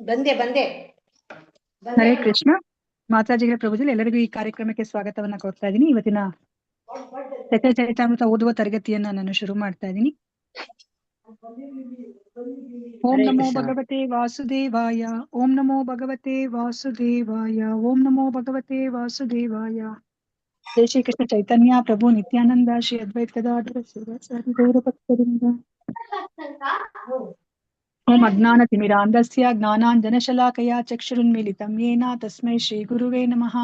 ಬಂದೆ ಹರೇ ಕೃಷ್ಣ. ಮಾತಾಜಿಗಳ ಪ್ರಭುಜಲ್ಲಿ ಎಲ್ಲರಿಗೂ ಈ ಕಾರ್ಯಕ್ರಮಕ್ಕೆ ಸ್ವಾಗತವನ್ನ ಕೋರ್ತಾ ಇದ್ದೀನಿ. ಇವತ್ತಿನ ಚರಿತಾಮೃತ ಓದುವ ತರಗತಿಯನ್ನ ನಾನು ಶುರು ಮಾಡ್ತಾ ಇದ್ದೀನಿ. ಓಂ ನಮೋ ಭಗವತೆ ವಾಸುದೇವಾಯ, ಓಂ ನಮೋ ಭಗವತೆ ವಾಸುದೇವಾಯ, ಓಂ ನಮೋ ಭಗವತೆ ವಾಸುದೇವಾಯ. ಜೈ ಶ್ರೀ ಕೃಷ್ಣ ಚೈತನ್ಯ ಪ್ರಭು ನಿತ್ಯಾನಂದ ಶ್ರೀ ಅದ್ವೈತ ಗದಾಧರ ಶ್ರೀವಾಸಾದಿ ಗೌರಭಕ್ತರಿಂದ. ಓಂ ಅಜ್ಞಾನ ತಿಮಿರಾಂಧಸ್ಯ ಜ್ಞಾನಾಂಜನಶಲಾಕಯ ಚಕ್ಷುರುನ್ಮಿಲಿತಂ ಯೇನ ತಸ್ಮೈ ಶ್ರೀ ಗುರುವೇ ನಮಃ.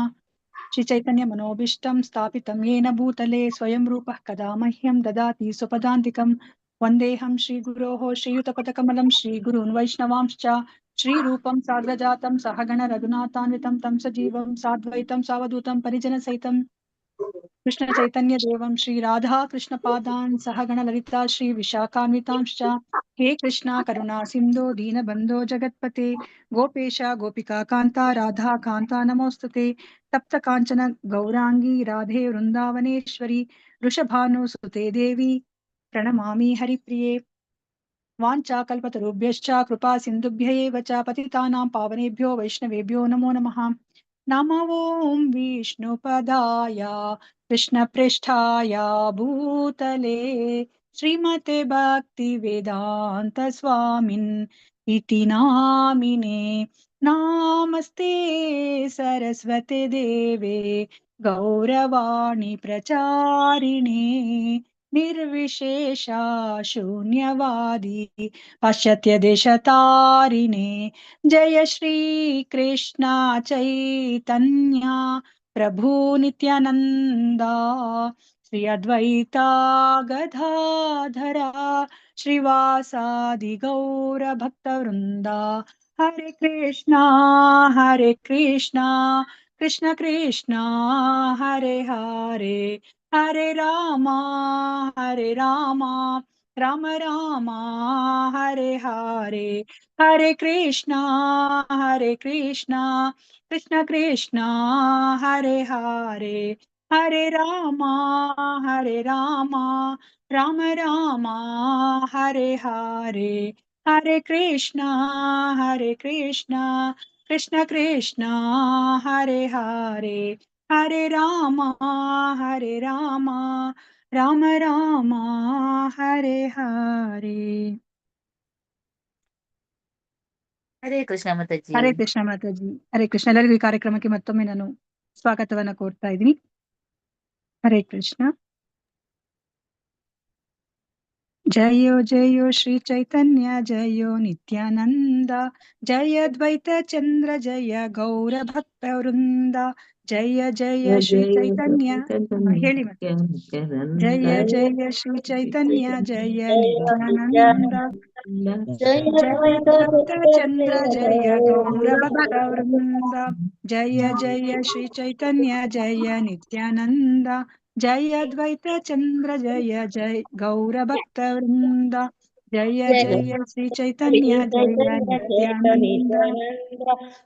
ಶ್ರೀ ಚೈತನ್ಯ ಮನೋಭೀಷ್ಟಂ ಸ್ಥಾಪಿತಂ ಯೇನ ಭೂತಲೆ ಸ್ವಯಂ ರೂಪಃ ಕದಾ ಮಹ್ಯಂ ದದಾತಿ ಸ್ವಪದಾಂತಿಕಂ. ವಂದೇಹಂ ಶ್ರೀ ಗುರೋಃ ಶ್ರೀಯುತಪದಕಮಲಂ ಶ್ರೀ ಗುರುನ್ ವೈಷ್ಣವಾಂಶ್ಚ ಶ್ರೀ ರೂಪಂ ಸಾಗ್ರಜಾತಂ ಸಹಗಣ ರಘುನಾಥಾನ್ವಿತಂ ತಂ ಸಜೀವಂ ಸಾದ್ವೈತಂ ಸಾವಧೂತಂ ಪರಿಜನ ಸಹಿತಂ ಕೃಷ್ಣ ಚೈತನ್ಯ ದೇವಂ ಶ್ರೀ ರಾಧಾ ಕೃಷ್ಣ ಪಾದಾನ್ ಸಹಗಣ ಲಲಿತಾ ಶ್ರೀ ವಿಶಾಖಾನ್ವಿತಾಂಶ್ಚ. ಹೇ ಕೃಷ್ಣ ಕರುಣಾ ಸಿಂಧೋ ದೀನ ಬಂಧೋ ಜಗತ್ಪತೆ ಗೋಪೇಶ ಗೋಪಿಕಾ ಕಾಂತ ರಾಧಾ ಕಾಂತ ನಮೋಸ್ತುತೆ. ತಪ್ತ ಕಾಂಚನ ಗೌರಾಂಗಿ ರಾಧೆ ವೃಂದಾವನೇಶ್ವರಿ ವೃಷಭಾನು ಸುತೆ ದೇವಿ ಪ್ರಣಮಾಮಿ ಹರಿಪ್ರಿಯೆ. ವಾಂಚಾ ಕಲ್ಪತರುಭ್ಯಶ್ಚ ಕೃಪಾ ಸಿಂಧುಭ್ಯ ಏವ ಚ ಪತಿತಾನಾಂ ಪಾವನೇಭ್ಯೋ ವೈಷ್ಣವೇಭ್ಯೋ ನಮೋ ನಮಃ. ನಮೋ ಓಂ ವಿಷ್ಣುಪದಾಯ ಕೃಷ್ಣಪ್ರೇಷ್ಠಾಯ ಭೂತಲೆ ಶ್ರೀಮತೆ ಭಕ್ತಿ ವೇದಾಂತ ಸ್ವಾಮಿನ್ ಇತಿ ನಾಮಿನೇ. ನಮಸ್ತೆ ಸರಸ್ವತಿ ದೇವೆ ಗೌರವಾಣಿ ಪ್ರಚಾರಿಣೆ ನಿರ್ವಿಶೇಷ ಶೂನ್ಯವಾದಿ ಪಾಶ್ಚಾತ್ಯ ದೇಶತಾರಿಣೆ. ಜಯ ಶ್ರೀ ಕೃಷ್ಣ ಚೈತನ್ಯ ಪ್ರಭು ನಿತ್ಯಾನಂದ ಶ್ರೀ ಅದ್ವೈತ ಗದಾಧರ ಶ್ರೀವಾಸಾದಿ ಗೌರ ಭಕ್ತ ವೃಂದ. ಹರೇ ಕೃಷ್ಣ ಕೃಷ್ಣ ಕೃಷ್ಣ ಹರೇ ಹರೇ, ಹರೇ ರಾಮ ರಾಮ ರಾಮ ಹರೇ ಹರೇ. ಹರೇ ಕೃಷ್ಣ ಕೃಷ್ಣ ಕೃಷ್ಣ ಹರೇ ಹರೇ, ಹರೇ ರಾಮ ರಾಮ ರಾಮ ಹರೇ ಹರೇ. ಹರೇ ಕೃಷ್ಣ ಕೃಷ್ಣ ಕೃಷ್ಣ ಹರೇ ಹರೇ, ಹರೇ ರಾಮ ರಾಮ ರಾಮ ಹರೇ ಹರೇ. ಹರೇ ಕೃಷ್ಣ ಮಾತಾಜಿ. ಹರೇ ಕೃಷ್ಣ ಮಾತಾಜಿ. ಹರೇ ಕೃಷ್ಣ. ಎಲ್ಲರಿಗೂ ಈ ಕಾರ್ಯಕ್ರಮಕ್ಕೆ ಮತ್ತೊಮ್ಮೆ ನಾನು ಸ್ವಾಗತವನ್ನ ಕೋರ್ತಾ ಇದ್ದೀನಿ. ಹರೇ ಕೃಷ್ಣ. ಜಯೋ ಜಯೋ ಶ್ರೀ ಚೈತನ್ಯ ಜಯೋ ನಿತ್ಯಾನಂದ, ಜಯ ದ್ವೈತ ಚಂದ್ರ ಜಯ ಗೌರ ಭಕ್ತ ವೃಂದ. ಜಯ ಜಯ ಶ್ರೀ ಚೈತನ್ಯ. ಹೇಳಿ ಮತ್ತೆ. ಜಯ ಜಯ ಶ್ರೀ ಚೈತನ್ಯ ಜಯ ನಿತ್ಯಾನಂದ, ಜಯ ದ್ವೈತ ಚಂದ್ರ ಜಯ ಗೌರ ಭಕ್ತ ವೃಂದ. ಜಯ ಜಯ ಶ್ರೀ ಚೈತನ್ಯ ಜಯ ನಿತ್ಯಾನಂದ, ಜಯ ದ್ವೈತ ಚಂದ್ರ ಜಯ ಜಯ ಗೌರ ಭಕ್ತ ವೃಂದ. ಜಯ ಜಯ ಶ್ರೀ ಚೈತನ್ಯ ಜಯ ನಿತ್ಯಾನಂದ,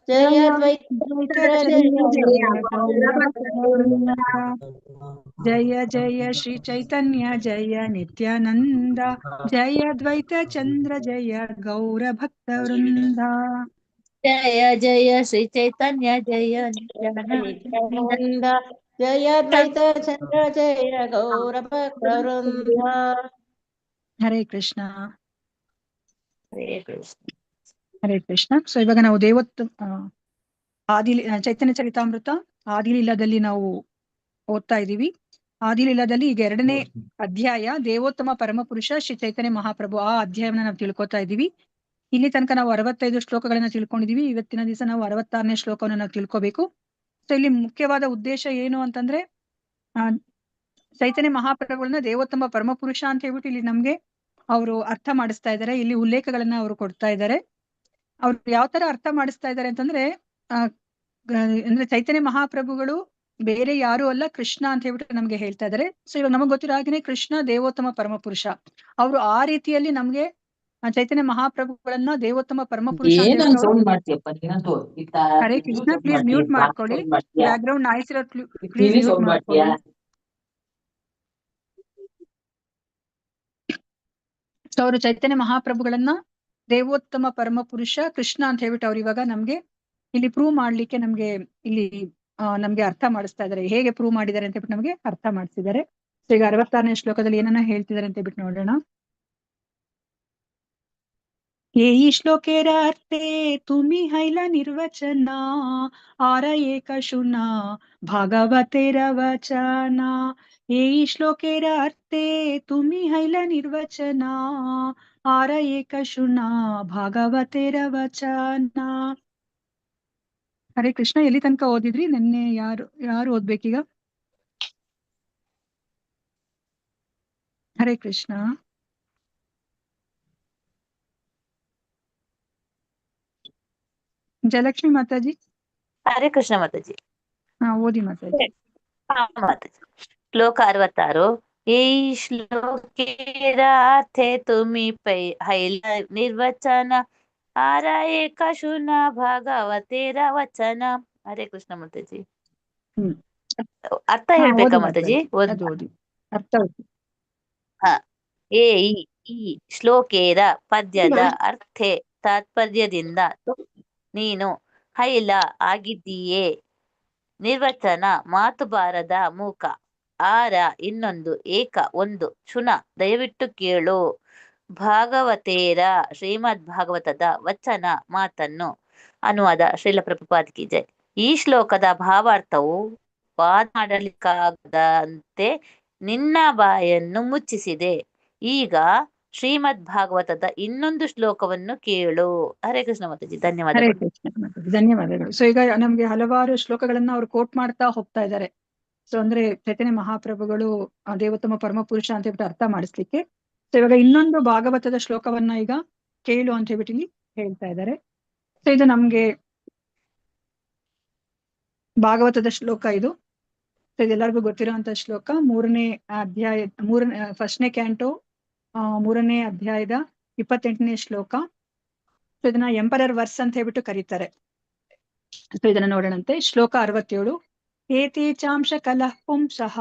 ಜಯ ದ್ವೈತ ಚಂದ್ರ ಜಯ ಗೌರ ಭಕ್ತ ವೃಂದ. ಜಯ ಜಯ ಶ್ರೀ ಚೈತನ್ಯ ಜಯ ನಿತ್ಯಾನಂದ, ಜಯ ದ್ವೈತ ಚಂದ್ರ ಜಯ ಗೌರ ಭಕ್ತ ವೃಂದ. ಜಯ ಜಯ ಶ್ರೀ ಚೈತನ್ಯ ಜಯ ನಿತ್ಯಾನಂದ, ಜಯ ದ್ವೈತ ಚಂದ್ರ ಜಯ ಗೌರ ಭಕ್ತ ವೃಂದ. ಹರೇ ಕೃಷ್ಣ. ಹರೇ ಕೃಷ್ಣ. ಹರೇ ಕೃಷ್ಣ. ಸೊ ಇವಾಗ ನಾವು ಚೈತನ್ಯ ಚರಿತಾಮೃತ ಆದಿಲೀಲಾದಲ್ಲಿ ನಾವು ಓದ್ತಾ ಇದೀವಿ. ಆದಿಲೀಲಾದಲ್ಲಿ ಈಗ 2ನೇ ಅಧ್ಯಾಯ ದೇವೋತ್ತಮ ಪರಮಪುರುಷ ಶ್ರೀ ಚೈತನ್ಯ ಮಹಾಪ್ರಭು, ಆ ಅಧ್ಯಾಯವನ್ನ ನಾವು ತಿಳ್ಕೊತಾ ಇದೀವಿ. ಇಲ್ಲಿ ತನಕ ನಾವು 65 ಶ್ಲೋಕಗಳನ್ನ ತಿಳ್ಕೊಂಡಿದೀವಿ. ಇವತ್ತಿನ ದಿವಸ ನಾವು 66ನೇ ಶ್ಲೋಕವನ್ನ ನಾವು ತಿಳ್ಕೊಬೇಕು. ಸೊ ಇಲ್ಲಿ ಮುಖ್ಯವಾದ ಉದ್ದೇಶ ಏನು ಅಂತಂದ್ರೆ, ಚೈತನ್ಯ ಮಹಾಪ್ರಭುಗಳನ್ನ ದೇವೋತ್ತಮ ಪರಮಪುರುಷ ಅಂತ ಹೇಳ್ಬಿಟ್ಟು ಇಲ್ಲಿ ನಮ್ಗೆ ಅವರು ಅರ್ಥ ಮಾಡಿಸ್ತಾ ಇದ್ದಾರೆ. ಇಲ್ಲಿ ಉಲ್ಲೇಖಗಳನ್ನ ಅವರು ಕೊಡ್ತಾ ಇದ್ದಾರೆ. ಅವ್ರು ಯಾವ ತರ ಅರ್ಥ ಮಾಡಿಸ್ತಾ ಇದ್ದಾರೆ ಅಂತಂದ್ರೆ, ಅಂದ್ರೆ ಚೈತನ್ಯ ಮಹಾಪ್ರಭುಗಳು ಬೇರೆ ಯಾರು ಅಲ್ಲ, ಕೃಷ್ಣ ಅಂತ ಹೇಳ್ಬಿಟ್ಟು ನಮ್ಗೆ ಹೇಳ್ತಾ ಇದ್ದಾರೆ. ಸೊ ಇವಾಗ ನಮಗ್ ಗೊತ್ತಿರೋ ಹಾಗೇನೆ ಕೃಷ್ಣ ದೇವೋತ್ತಮ ಪರಮಪುರುಷ. ಅವರು ಆ ರೀತಿಯಲ್ಲಿ ನಮ್ಗೆ ಚೈತನ್ಯ ಮಹಾಪ್ರಭುಗಳನ್ನ ದೇವೋತ್ತಮ ಪರಮಪುರುಷ ಅಂತ ಹರೇ ಕೃಷ್ಣ. ಪ್ಲೀಸ್ ಮ್ಯೂಟ್ ಮಾಡ್ಕೊಳ್ಳಿ. ಬ್ಯಾಕ್ ಗ್ರೌಂಡ್ ನಾಯ್ಸ್ ಇರೋ ಪ್ಲೀಸ್ ಮ್ಯೂಟ್ ಮಾಡ್ಕೊಳ್ಳಿ. ಸೊ ಅವರು ಚೈತನ್ಯ ಮಹಾಪ್ರಭುಗಳನ್ನ ದೇವೋತ್ತಮ ಪರಮ ಪುರುಷ ಕೃಷ್ಣ ಅಂತ ಹೇಳ್ಬಿಟ್ಟು ಅವ್ರು ಇವಾಗ ನಮ್ಗೆ ಇಲ್ಲಿ ಪ್ರೂವ್ ಮಾಡ್ಲಿಕ್ಕೆ ನಮ್ಗೆ ಇಲ್ಲಿ ನಮ್ಗೆ ಅರ್ಥ ಮಾಡಿಸ್ತಾ ಇದಾರೆ. ಹೇಗೆ ಪ್ರೂವ್ ಮಾಡಿದ್ದಾರೆ ಅಂತ ಹೇಳ್ಬಿಟ್ಟು ನಮ್ಗೆ ಅರ್ಥ ಮಾಡಿಸಿದ್ದಾರೆ. ಸೊ ಈಗ 66ನೇ ಶ್ಲೋಕದಲ್ಲಿ ಏನನ್ನ ಹೇಳ್ತಿದ್ದಾರೆ ಅಂತ ಹೇಳ್ಬಿಟ್ಟು ನೋಡೋಣ. ಈ ಶ್ಲೋಕೇರ ಅರ್ಥೆ ತುಮಿ ಹೈಲ ನಿರ್ವಚನ ಆರ ಏಕ ಶುನ ಭಾಗವತೆರ ವಚನ. ಈ ಶ್ಲೋಕೇರ ಅರ್ಥೆ ತುಮಿ ಹೈಲ ನಿರ್ವಚನ ಆರ ಏಕ ಶುನ ಭಾಗವತೆರ ವಚನ. ಹರೇ ಕೃಷ್ಣ, ಎಲ್ಲಿ ತನಕ ಓದಿದ್ರಿ? ನಿನ್ನೆ ಯಾರು ಓದ್ಬೇಕೀಗ? ಹರೇ ಕೃಷ್ಣ. ಜಯಲಕ್ಷ್ಮಿ ಮಾತಾಜಿ. ಹರೇ ಕೃಷ್ಣ ಮಾತಾಜಿ. ಓದಿ ಮಾತಾಜಿ. ಮಾತಾಜಿ. ಶ್ಲೋಕ 66. ಈ ಶ್ಲೋಕೇರಾರ್ಥೆ ತುಮಿ ಹೈಲ ನಿರ್ವಚನ ಆರ ಏಕ ಶುನ ಭಾಗವತೆರ ವಚನ. ಹರೇ ಕೃಷ್ಣ ಮಾತಾಜಿ. ಅರ್ಥ ಹೇಳ್ಬೇಕಾ ಮಾತಾಜಿ? ಓದಿ ಅರ್ಥ. ಈ ಶ್ಲೋಕೇರ ಪದ್ಯದ ಅರ್ಥೆ ತಾತ್ಪರ್ಯದಿಂದ ನೀನು ಹೈಲ ಆಗಿದ್ದೀಯೇ. ನಿರ್ವಚನ ಮಾತು ಬಾರದ ಮೂಕ. ಆರ ಇನ್ನೊಂದು, ಏಕ ಒಂದು, ಶುನ ದಯವಿಟ್ಟು ಕೇಳು. ಭಾಗವತೇರ ಶ್ರೀಮದ್ ಭಾಗವತದ ವಚನ ಮಾತನ್ನು. ಅನುವಾದ ಶ್ರೀಲ ಪ್ರಭುಪಾದ್ ಕಿ ಜೈ. ಈ ಶ್ಲೋಕದ ಭಾವಾರ್ಥವು ಮಾತನಾಡಲಿಕ್ಕಾಗದಂತೆ ನಿನ್ನ ಬಾಯನ್ನು ಮುಚ್ಚಿಸಿದೆ. ಈಗ ಶ್ರೀಮದ್ ಭಾಗವತದ ಇನ್ನೊಂದು ಶ್ಲೋಕವನ್ನು ಕೇಳು. ಹರೇ ಕೃಷ್ಣ ಮಾತಾಜಿ. ಧನ್ಯವಾದಗಳು. ಧನ್ಯವಾದಗಳು. ಸೊ ಈಗ ನಮ್ಗೆ ಹಲವಾರು ಶ್ಲೋಕಗಳನ್ನ ಅವ್ರು ಕೋಟ್ ಮಾಡ್ತಾ ಹೋಗ್ತಾ ಇದ್ದಾರೆ. ಸೊ ಅಂದ್ರೆ ಚೈತನ್ಯ ಮಹಾಪ್ರಭುಗಳು ದೇವೋತ್ತಮ ಪರಮ ಪುರುಷ ಅಂತ ಹೇಳ್ಬಿಟ್ಟು ಅರ್ಥ ಮಾಡಿಸ್ಲಿಕ್ಕೆ. ಸೊ ಇವಾಗ ಇನ್ನೊಂದು ಭಾಗವತದ ಶ್ಲೋಕವನ್ನ ಈಗ ಕೇಳು ಅಂತ ಹೇಳ್ಬಿಟ್ಟು ಇಲ್ಲಿ ಹೇಳ್ತಾ ಇದ್ದಾರೆ. ಸೊ ಇದು ನಮ್ಗೆ ಭಾಗವತದ ಶ್ಲೋಕ ಇದು. ಸೊ ಇದೆಲ್ಲರಿಗೂ ಗೊತ್ತಿರುವಂತ ಶ್ಲೋಕ. 3ನೇ ಅಧ್ಯಾಯ, 1ನೇ ಕ್ಯಾಂಟೋ 3ನೇ ಅಧ್ಯಾಯದ 28ನೇ ಶ್ಲೋಕ. ಸೊ ಇದನ್ನ ಎಂಪರರ್ ವರ್ಸ್ ಅಂತ ಹೇಳ್ಬಿಟ್ಟು ಕರೀತಾರೆ. ಸೊ ಇದನ್ನ ನೋಡೋಣಂತೆ. ಶ್ಲೋಕ 67. ಏತೇ ಚಾಂಶ ಕಲಃ ಪುಂಸಃ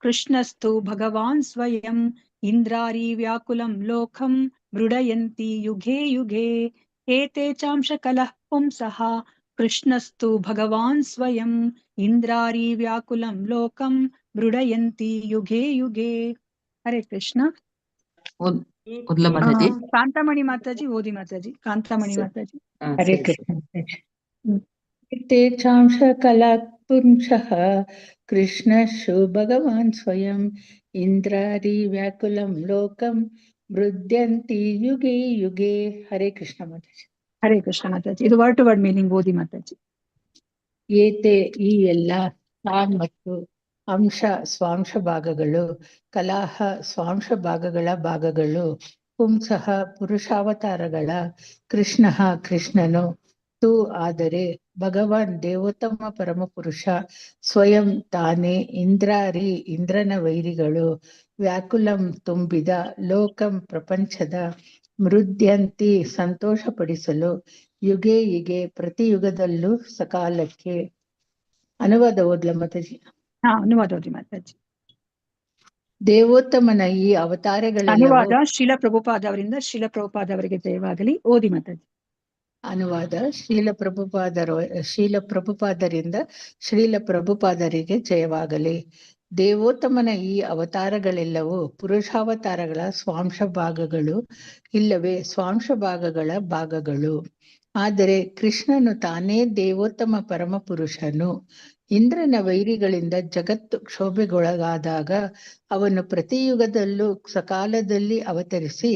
ಕೃಷ್ಣಸ್ತು ಭಗವಾನ್ ಸ್ವಯಂ ಇಂದ್ರಾರಿ ವ್ಯಾಕುಲಂ ಲೋಕಂ ಮೃಡಯಂತಿ ಯುಗೇ ಯುಗೇ. ಏತೇ ಚಾಂಶ ಕಲಃ ಪುಂಸಃ ಕೃಷ್ಣಸ್ತು ಭಗವಾನ್ ಸ್ವಯಂ ಇಂದ್ರಾರಿ ವ್ಯಾಕುಲಂ ಲೋಕಂ ಮೃಡಯಂತಿ ಯುಗೇ ಯುಗೇ. ಹರೇ ಕೃಷ್ಣ. ಕಾಂತಮಣಿ ಮಾತಾಜಿ ಓದಿ ಮಾತಾಜಿ. ಕಾಂತಮಣಿ ಮಾತಾಜಿ. ಹರೇ ಕೃಷ್ಣ. ತೇಚಾಂಶ ಕಲಾಪುಂಸಃ ಕೃಷ್ಣಶು ಭಗವಾನ್ ಸ್ವಯಂ ಇಂದ್ರಾರಿ ವ್ಯಾಕುಲಂ ಲೋಕಂ ಮೃದ್ಯಂತಿ ಯುಗೇ ಯುಗೇ. ಹರೇ ಕೃಷ್ಣ ಮಾತಾಜಿ. ಹರೇ ಕೃಷ್ಣ ಮಾತಾಜಿ. ಇದು ವರ್ಡ್ ಟು ವರ್ಡ್ ಮೀನಿಂಗ್ ಓದಿ ಮಾತಾಜಿ. ಏತೆ ಈ ಎಲ್ಲ ಮತ್ತು ಅಂಶ ಸ್ವಾಂಶ ಭಾಗಗಳು, ಕಲಾಹ ಸ್ವಾಂಶ ಭಾಗಗಳ ಭಾಗಗಳು, ಪುಂಸಃ ಪುರುಷಾವತಾರಗಳ, ಕೃಷ್ಣ ಕೃಷ್ಣನು, ತು ಆದರೆ ಭಗವಾನ್ ದೇವೋತ್ತಮ ಪರಮಪುರುಷ, ಸ್ವಯಂ ತಾನೇ, ಇಂದ್ರಾರಿ ಇಂದ್ರನ ವೈರಿಗಳು, ವ್ಯಾಕುಲಂ ತುಂಬಿದ, ಲೋಕಂ ಪ್ರಪಂಚದ, ಮೃದ್ಯಂತಿ ಸಂತೋಷಪಡಿಸಲು, ಯುಗೆ ಯುಗೆ ಪ್ರತಿಯುಗದಲ್ಲೂ ಸಕಾಲಕ್ಕೆ. ಅನುವಾದ ಓದ್ಲ ಮಾತಾಜಿ. ಅನುವಾದ ಓದಿ ಮಾತಾಜಿ. ದೇವೋತ್ತಮನ ಈ ಅವತಾರಗಳೆಲ್ಲವೂ. ಅನುವಾದ ಶ್ರೀಲ ಪ್ರಭುಪಾದ ಅವರಿಂದ ಶ್ರೀಲ ಪ್ರಭುಪಾದ ಅವರಿಗೆ ಜಯವಾಗಲಿ. ಓದಿ ಮಾತಾಜಿ. ಅನುವಾದ ಶ್ರೀಲ ಪ್ರಭುಪಾದರಿಂದ ಶ್ರೀಲ ಪ್ರಭುಪಾದರಿಗೆ ಜಯವಾಗಲಿ. ದೇವೋತ್ತಮನ ಈ ಅವತಾರಗಳೆಲ್ಲವೂ ಪುರುಷಾವತಾರಗಳ ಸ್ವಾಂಶ ಭಾಗಗಳು, ಇಲ್ಲವೇ ಸ್ವಾಂಶ ಭಾಗಗಳ ಭಾಗಗಳು. ಆದರೆ ಕೃಷ್ಣನು ತಾನೇ ದೇವೋತ್ತಮ ಪರಮ ಪುರುಷನು. ಇಂದ್ರನ ವೈರಿಗಳಿಂದ ಜಗತ್ತು ಕ್ಷೋಭೆಗೊಳಗಾದಾಗ ಅವನು ಪ್ರತಿಯುಗದಲ್ಲೂ ಸಕಾಲದಲ್ಲಿ ಅವತರಿಸಿ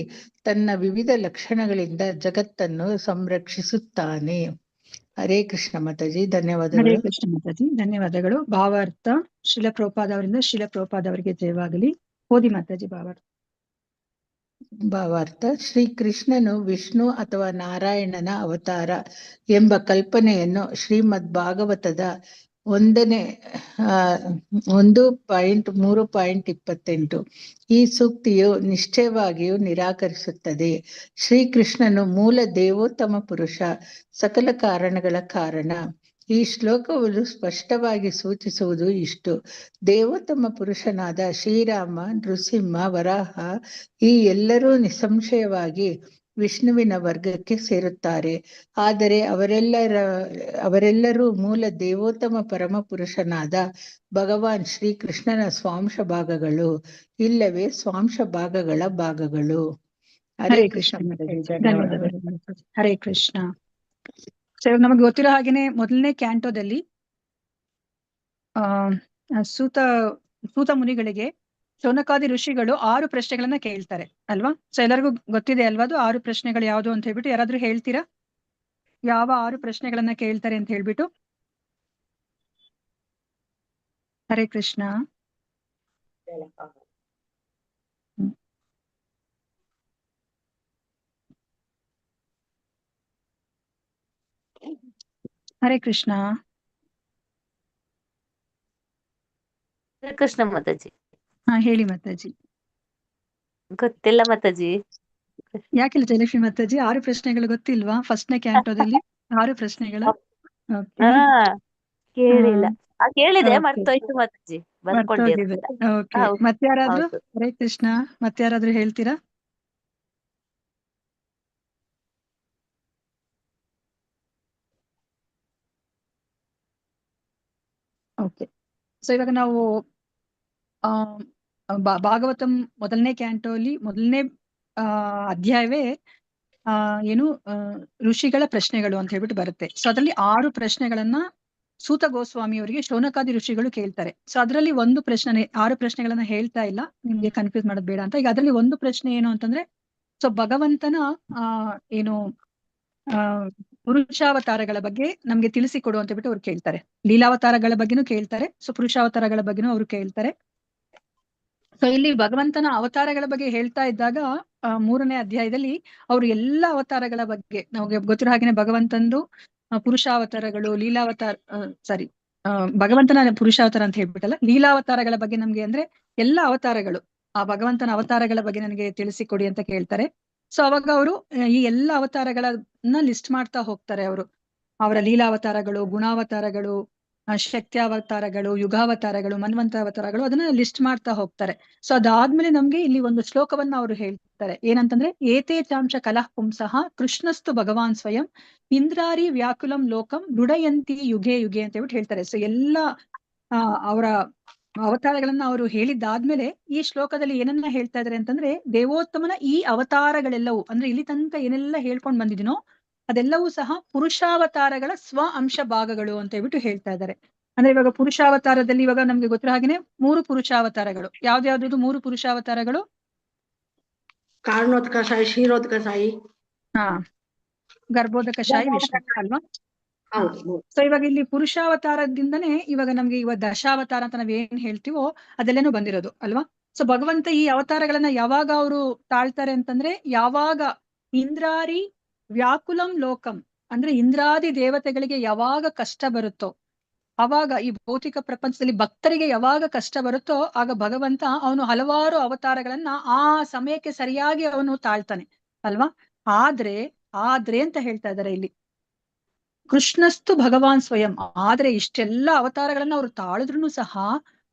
ತನ್ನ ವಿವಿಧ ಲಕ್ಷಣಗಳಿಂದ ಜಗತ್ತನ್ನು ಸಂರಕ್ಷಿಸುತ್ತಾನೆ. ಹರೇ ಕೃಷ್ಣ ಮಾತಾಜಿ. ಧನ್ಯವಾದಗಳು. ಹರೇ ಕೃಷ್ಣ ಮಾತಾಜಿ. ಧನ್ಯವಾದಗಳು. ಭಾವಾರ್ಥ ಶ್ರೀಲ ಪ್ರಭುಪಾದ ಅವರಿಂದ ಶ್ರೀಲ ಪ್ರಭುಪಾದ ಅವರಿಗೆ ಜಯವಾಗಲಿ. ಓದಿ ಮಾತಾಜಿ ಭಾವಾರ್ಥ. ಭಾವಾರ್ಥ. ಶ್ರೀ ಕೃಷ್ಣನು ವಿಷ್ಣು ಅಥವಾ ನಾರಾಯಣನ ಅವತಾರ ಎಂಬ ಕಲ್ಪನೆಯನ್ನು ಶ್ರೀಮದ್ ಭಾಗವತದ 1.3.28 ಈ ಸೂಕ್ತಿಯು ನಿಶ್ಚಯವಾಗಿಯೂ ನಿರಾಕರಿಸುತ್ತದೆ. ಶ್ರೀಕೃಷ್ಣನು ಮೂಲ ದೇವೋತ್ತಮ ಪುರುಷ, ಸಕಲ ಕಾರಣಗಳ ಕಾರಣ. ಈ ಶ್ಲೋಕವು ಸ್ಪಷ್ಟವಾಗಿ ಸೂಚಿಸುವುದು ಇಷ್ಟು: ದೇವೋತ್ತಮ ಪುರುಷನಾದ ಶ್ರೀರಾಮ, ನೃಸಿಂಹ, ವರಾಹ ಈ ಎಲ್ಲರೂ ನಿಸ್ಸಂಶಯವಾಗಿ ವಿಷ್ಣುವಿನ ವರ್ಗಕ್ಕೆ ಸೇರುತ್ತಾರೆ. ಆದರೆ ಅವರೆಲ್ಲರೂ ಮೂಲ ದೇವೋತ್ತಮ ಪರಮಪುರುಷನಾದ ಭಗವಾನ್ ಶ್ರೀಕೃಷ್ಣನ ಸ್ವಾಂಶ ಭಾಗಗಳು, ಇಲ್ಲವೇ ಸ್ವಾಂಶ ಭಾಗಗಳ ಭಾಗಗಳು. ಹರೇ ಕೃಷ್ಣ ಮಾತಾಜಿ, ಧನ್ಯವಾದಗಳು ಮಾತಾಜಿ. ಹರೇ ಕೃಷ್ಣ. ಸೊ ನಮಗೆ ಗೊತ್ತಿರೋ ಹಾಗೇನೆ ಮೊದಲನೇ ಕ್ಯಾಂಟೋದಲ್ಲಿ ಸೂತ ಮುನಿಗಳಿಗೆ ಶೌನಕಾದಿ ಋಷಿಗಳು 6 ಪ್ರಶ್ನೆಗಳನ್ನ ಕೇಳ್ತಾರೆ ಅಲ್ವಾ? ಸೊ ಎಲ್ಲರಿಗೂ ಗೊತ್ತಿದೆ ಅಲ್ವಾ ಅದು 6 ಪ್ರಶ್ನೆಗಳು ಯಾವುದು ಅಂತ ಹೇಳ್ಬಿಟ್ಟು? ಯಾರಾದ್ರೂ ಹೇಳ್ತೀರಾ ಯಾವ 6 ಪ್ರಶ್ನೆಗಳನ್ನ ಕೇಳ್ತಾರೆ ಅಂತ ಹೇಳ್ಬಿಟ್ಟು? ಹರೇ ಕೃಷ್ಣ. ಹರೇ ಕೃಷ್ಣ. ಹರೇ ಕೃಷ್ಣ ಮಾತಾಜಿ. ಹೇಳಿ ಮಾತಾಜಿ. ಗೊತ್ತಿಲ್ಲ ಮಾತಾಜಿ. ಯಾಕಿಲ್ಲ ಜಯಲಕ್ಷ್ಮಿ ಮಾತಾಜಿ? 6 ಪ್ರಶ್ನೆಗಳು ಗೊತ್ತಿಲ್ವಾ? ಫಸ್ಟ್ನೇ ಕ್ಯಾಂಟೋದಲ್ಲಿ 6 ಪ್ರಶ್ನೆಗಳು. ಹಾ ಕೇಳಿಲ್ಲ. ಕೇಳಿದೆ, Okay. ಮರ್ತೋಯ್ತು ಮಾತಾಜಿ, ಬರ್ಕೊಂಡಿರ್ತೀರ. ಓಕೆ, ಹೌದು, ಮತ್ತಾರಾದ್ರೂ? ಹೌದು. ಹರೇ ಕೃಷ್ಣ. ಮತ್ತಾರಾದ್ರೂ ಹೇಳ್ತೀರಾ? ಓಕೆ, ಸೊ ಇವಾಗ ನಾವು ಭಾಗವತಂ ಮೊದಲನೇ ಕ್ಯಾಂಟೋಲಿ ಮೊದಲನೇ ಅಧ್ಯಾಯವೇ ಏನು ಋಷಿಗಳ ಪ್ರಶ್ನೆಗಳು ಅಂತ ಹೇಳ್ಬಿಟ್ಟು ಬರುತ್ತೆ. ಸೊ ಅದರಲ್ಲಿ 6 ಪ್ರಶ್ನೆಗಳನ್ನ ಸೂತ ಗೋಸ್ವಾಮಿ ಅವರಿಗೆ ಶೌನಕಾದಿ ಋಷಿಗಳು ಕೇಳ್ತಾರೆ. ಸೊ ಅದರಲ್ಲಿ ಒಂದು ಪ್ರಶ್ನೆ, 6 ಪ್ರಶ್ನೆಗಳನ್ನ ಹೇಳ್ತಾ ಇಲ್ಲ, ನಿಮ್ಗೆ ಕನ್ಫ್ಯೂಸ್ ಮಾಡೋದು ಬೇಡ ಅಂತ. ಈಗ ಅದರಲ್ಲಿ ಒಂದು ಪ್ರಶ್ನೆ ಏನು ಅಂತಂದ್ರೆ, ಸೊ ಭಗವಂತನ ಏನು ಪುರುಷಾವತಾರಗಳ ಬಗ್ಗೆ ನಮ್ಗೆ ತಿಳಿಸಿಕೊಡು ಅಂತ ಹೇಳ್ಬಿಟ್ಟು ಅವ್ರು ಕೇಳ್ತಾರೆ. ಲೀಲಾವತಾರಗಳ ಬಗ್ಗೆನೂ ಕೇಳ್ತಾರೆ, ಸೊ ಪುರುಷಾವತಾರಗಳ ಬಗ್ಗೆನೂ ಅವರು ಕೇಳ್ತಾರೆ. ಸೊ ಇಲ್ಲಿ ಭಗವಂತನ ಅವತಾರಗಳ ಬಗ್ಗೆ ಹೇಳ್ತಾ ಇದ್ದಾಗ 3ನೇ ಅಧ್ಯಾಯದಲ್ಲಿ ಅವರು ಎಲ್ಲಾ ಅವತಾರಗಳ ಬಗ್ಗೆ ನಮಗೆ ಗೊತ್ತಿರೋ ಹಾಗೇನೆ ಭಗವಂತಂದು ಪುರುಷಾವತಾರಗಳು, ಭಗವಂತನ ಪುರುಷಾವತಾರ ಅಂತ ಹೇಳ್ಬಿಟ್ಟಲ್ಲ, ಲೀಲಾವತಾರಗಳ ಬಗ್ಗೆ ನಮ್ಗೆ ಅಂದ್ರೆ ಎಲ್ಲಾ ಅವತಾರಗಳು, ಆ ಭಗವಂತನ ಅವತಾರಗಳ ಬಗ್ಗೆ ನನಗೆ ತಿಳಿಸಿಕೊಡಿ ಅಂತ ಕೇಳ್ತಾರೆ. ಸೊ ಅವಾಗ ಅವರು ಈ ಎಲ್ಲಾ ಅವತಾರಗಳನ್ನ ಲಿಸ್ಟ್ ಮಾಡ್ತಾ ಹೋಗ್ತಾರೆ. ಅವರ ಲೀಲಾವತಾರಗಳು, ಗುಣಾವತಾರಗಳು, ಶಕ್ತ್ಯಾವತಾರಗಳು, ಯುಗಾವತಾರಗಳು, ಮನ್ವಂತರಾವತಾರಗಳು, ಅದನ್ನ ಲಿಸ್ಟ್ ಮಾಡ್ತಾ ಹೋಗ್ತಾರೆ. ಸೊ ಅದಾದ್ಮೇಲೆ ನಮ್ಗೆ ಇಲ್ಲಿ ಒಂದು ಶ್ಲೋಕವನ್ನ ಅವರು ಹೇಳ್ತಾರೆ. ಏನಂತಂದ್ರೆ, ಏತೇ ಚಾಂಶ ಕಲಃ ಪುಂಸಃ ಕೃಷ್ಣಸ್ತು ಭಗವಾನ್ ಸ್ವಯಂ ಇಂದ್ರಾರಿ ವ್ಯಾಕುಲಂ ಲೋಕಂ ರುಡಯಂತಿ ಯುಗೆ ಯುಗೆ ಅಂತ ಹೇಳ್ಬಿಟ್ಟು ಹೇಳ್ತಾರೆ. ಸೊ ಎಲ್ಲ ಅವರ ಅವತಾರಗಳನ್ನ ಅವರು ಹೇಳಿದ್ದಾದ್ಮೇಲೆ ಈ ಶ್ಲೋಕದಲ್ಲಿ ಏನನ್ನ ಹೇಳ್ತಾ ಇದಾರೆ ಅಂತಂದ್ರೆ, ದೇವೋತ್ತಮನ ಈ ಅವತಾರಗಳೆಲ್ಲವೂ ಅಂದ್ರೆ ಇಲ್ಲಿ ತನಕ ಏನೆಲ್ಲ ಹೇಳ್ಕೊಂಡ್ ಬಂದಿದ್ದೀನೋ ಅದೆಲ್ಲವೂ ಸಹ ಪುರುಷಾವತಾರಗಳ ಸ್ವ ಅಂಶ ಭಾಗಗಳು ಅಂತ ಹೇಳ್ಬಿಟ್ಟು ಹೇಳ್ತಾ ಇದ್ದಾರೆ. ಅಂದ್ರೆ ಇವಾಗ ಪುರುಷಾವತಾರದಲ್ಲಿ ಇವಾಗ ನಮ್ಗೆ ಗೊತ್ತಿರೋ ಹಾಗೇನೆ 3 ಪುರುಷಾವತಾರಗಳು. ಯಾವ್ದು 3 ಪುರುಷಾವತಾರಗಳು? ಕಾರಣೋತ್ಕರ್ಷಾಯಿ, ಕ್ಷೀರೋತ್ಕರ್ಷಾಯಿ, ಗರ್ಭೋದಕಶಾಹಿ ವಿಷ್ಣು ಅಲ್ವಾ? ಸೊ ಇವಾಗ ಇಲ್ಲಿ ಪುರುಷಾವತಾರದಿಂದನೇ ಇವಾಗ ನಮ್ಗೆ ಇವಾಗ ದಶಾವತಾರ ಅಂತ ನಾವ್ ಏನ್ ಹೇಳ್ತೀವೋ ಅದೆಲ್ಲೇನೋ ಬಂದಿರೋದು ಅಲ್ವಾ? ಸೊ ಭಗವಂತ ಈ ಅವತಾರಗಳನ್ನ ಯಾವಾಗ ಅವರು ತಾಳ್ತಾರೆ ಅಂತಂದ್ರೆ, ಯಾವಾಗ ಇಂದ್ರಾರಿ ವ್ಯಾಕುಲಂ ಲೋಕಂ ಅಂದ್ರೆ ಇಂದ್ರಾದಿ ದೇವತೆಗಳಿಗೆ ಯಾವಾಗ ಕಷ್ಟ ಬರುತ್ತೋ, ಅವಾಗ ಈ ಭೌತಿಕ ಪ್ರಪಂಚದಲ್ಲಿ ಭಕ್ತರಿಗೆ ಯಾವಾಗ ಕಷ್ಟ ಬರುತ್ತೋ ಆಗ ಭಗವಂತ ಅವನು ಹಲವಾರು ಅವತಾರಗಳನ್ನ ಆ ಸಮಯಕ್ಕೆ ಸರಿಯಾಗಿ ಅವನು ತಾಳ್ತಾನೆ ಅಲ್ವಾ? ಆದ್ರೆ ಅಂತ ಹೇಳ್ತಾ ಇದ್ದಾರೆ ಇಲ್ಲಿ, ಕೃಷ್ಣಸ್ತು ಭಗವಾನ್ ಸ್ವಯಂ. ಆದ್ರೆ ಇಷ್ಟೆಲ್ಲ ಅವತಾರಗಳನ್ನ ಅವರು ತಾಳಿದ್ರು ಸಹ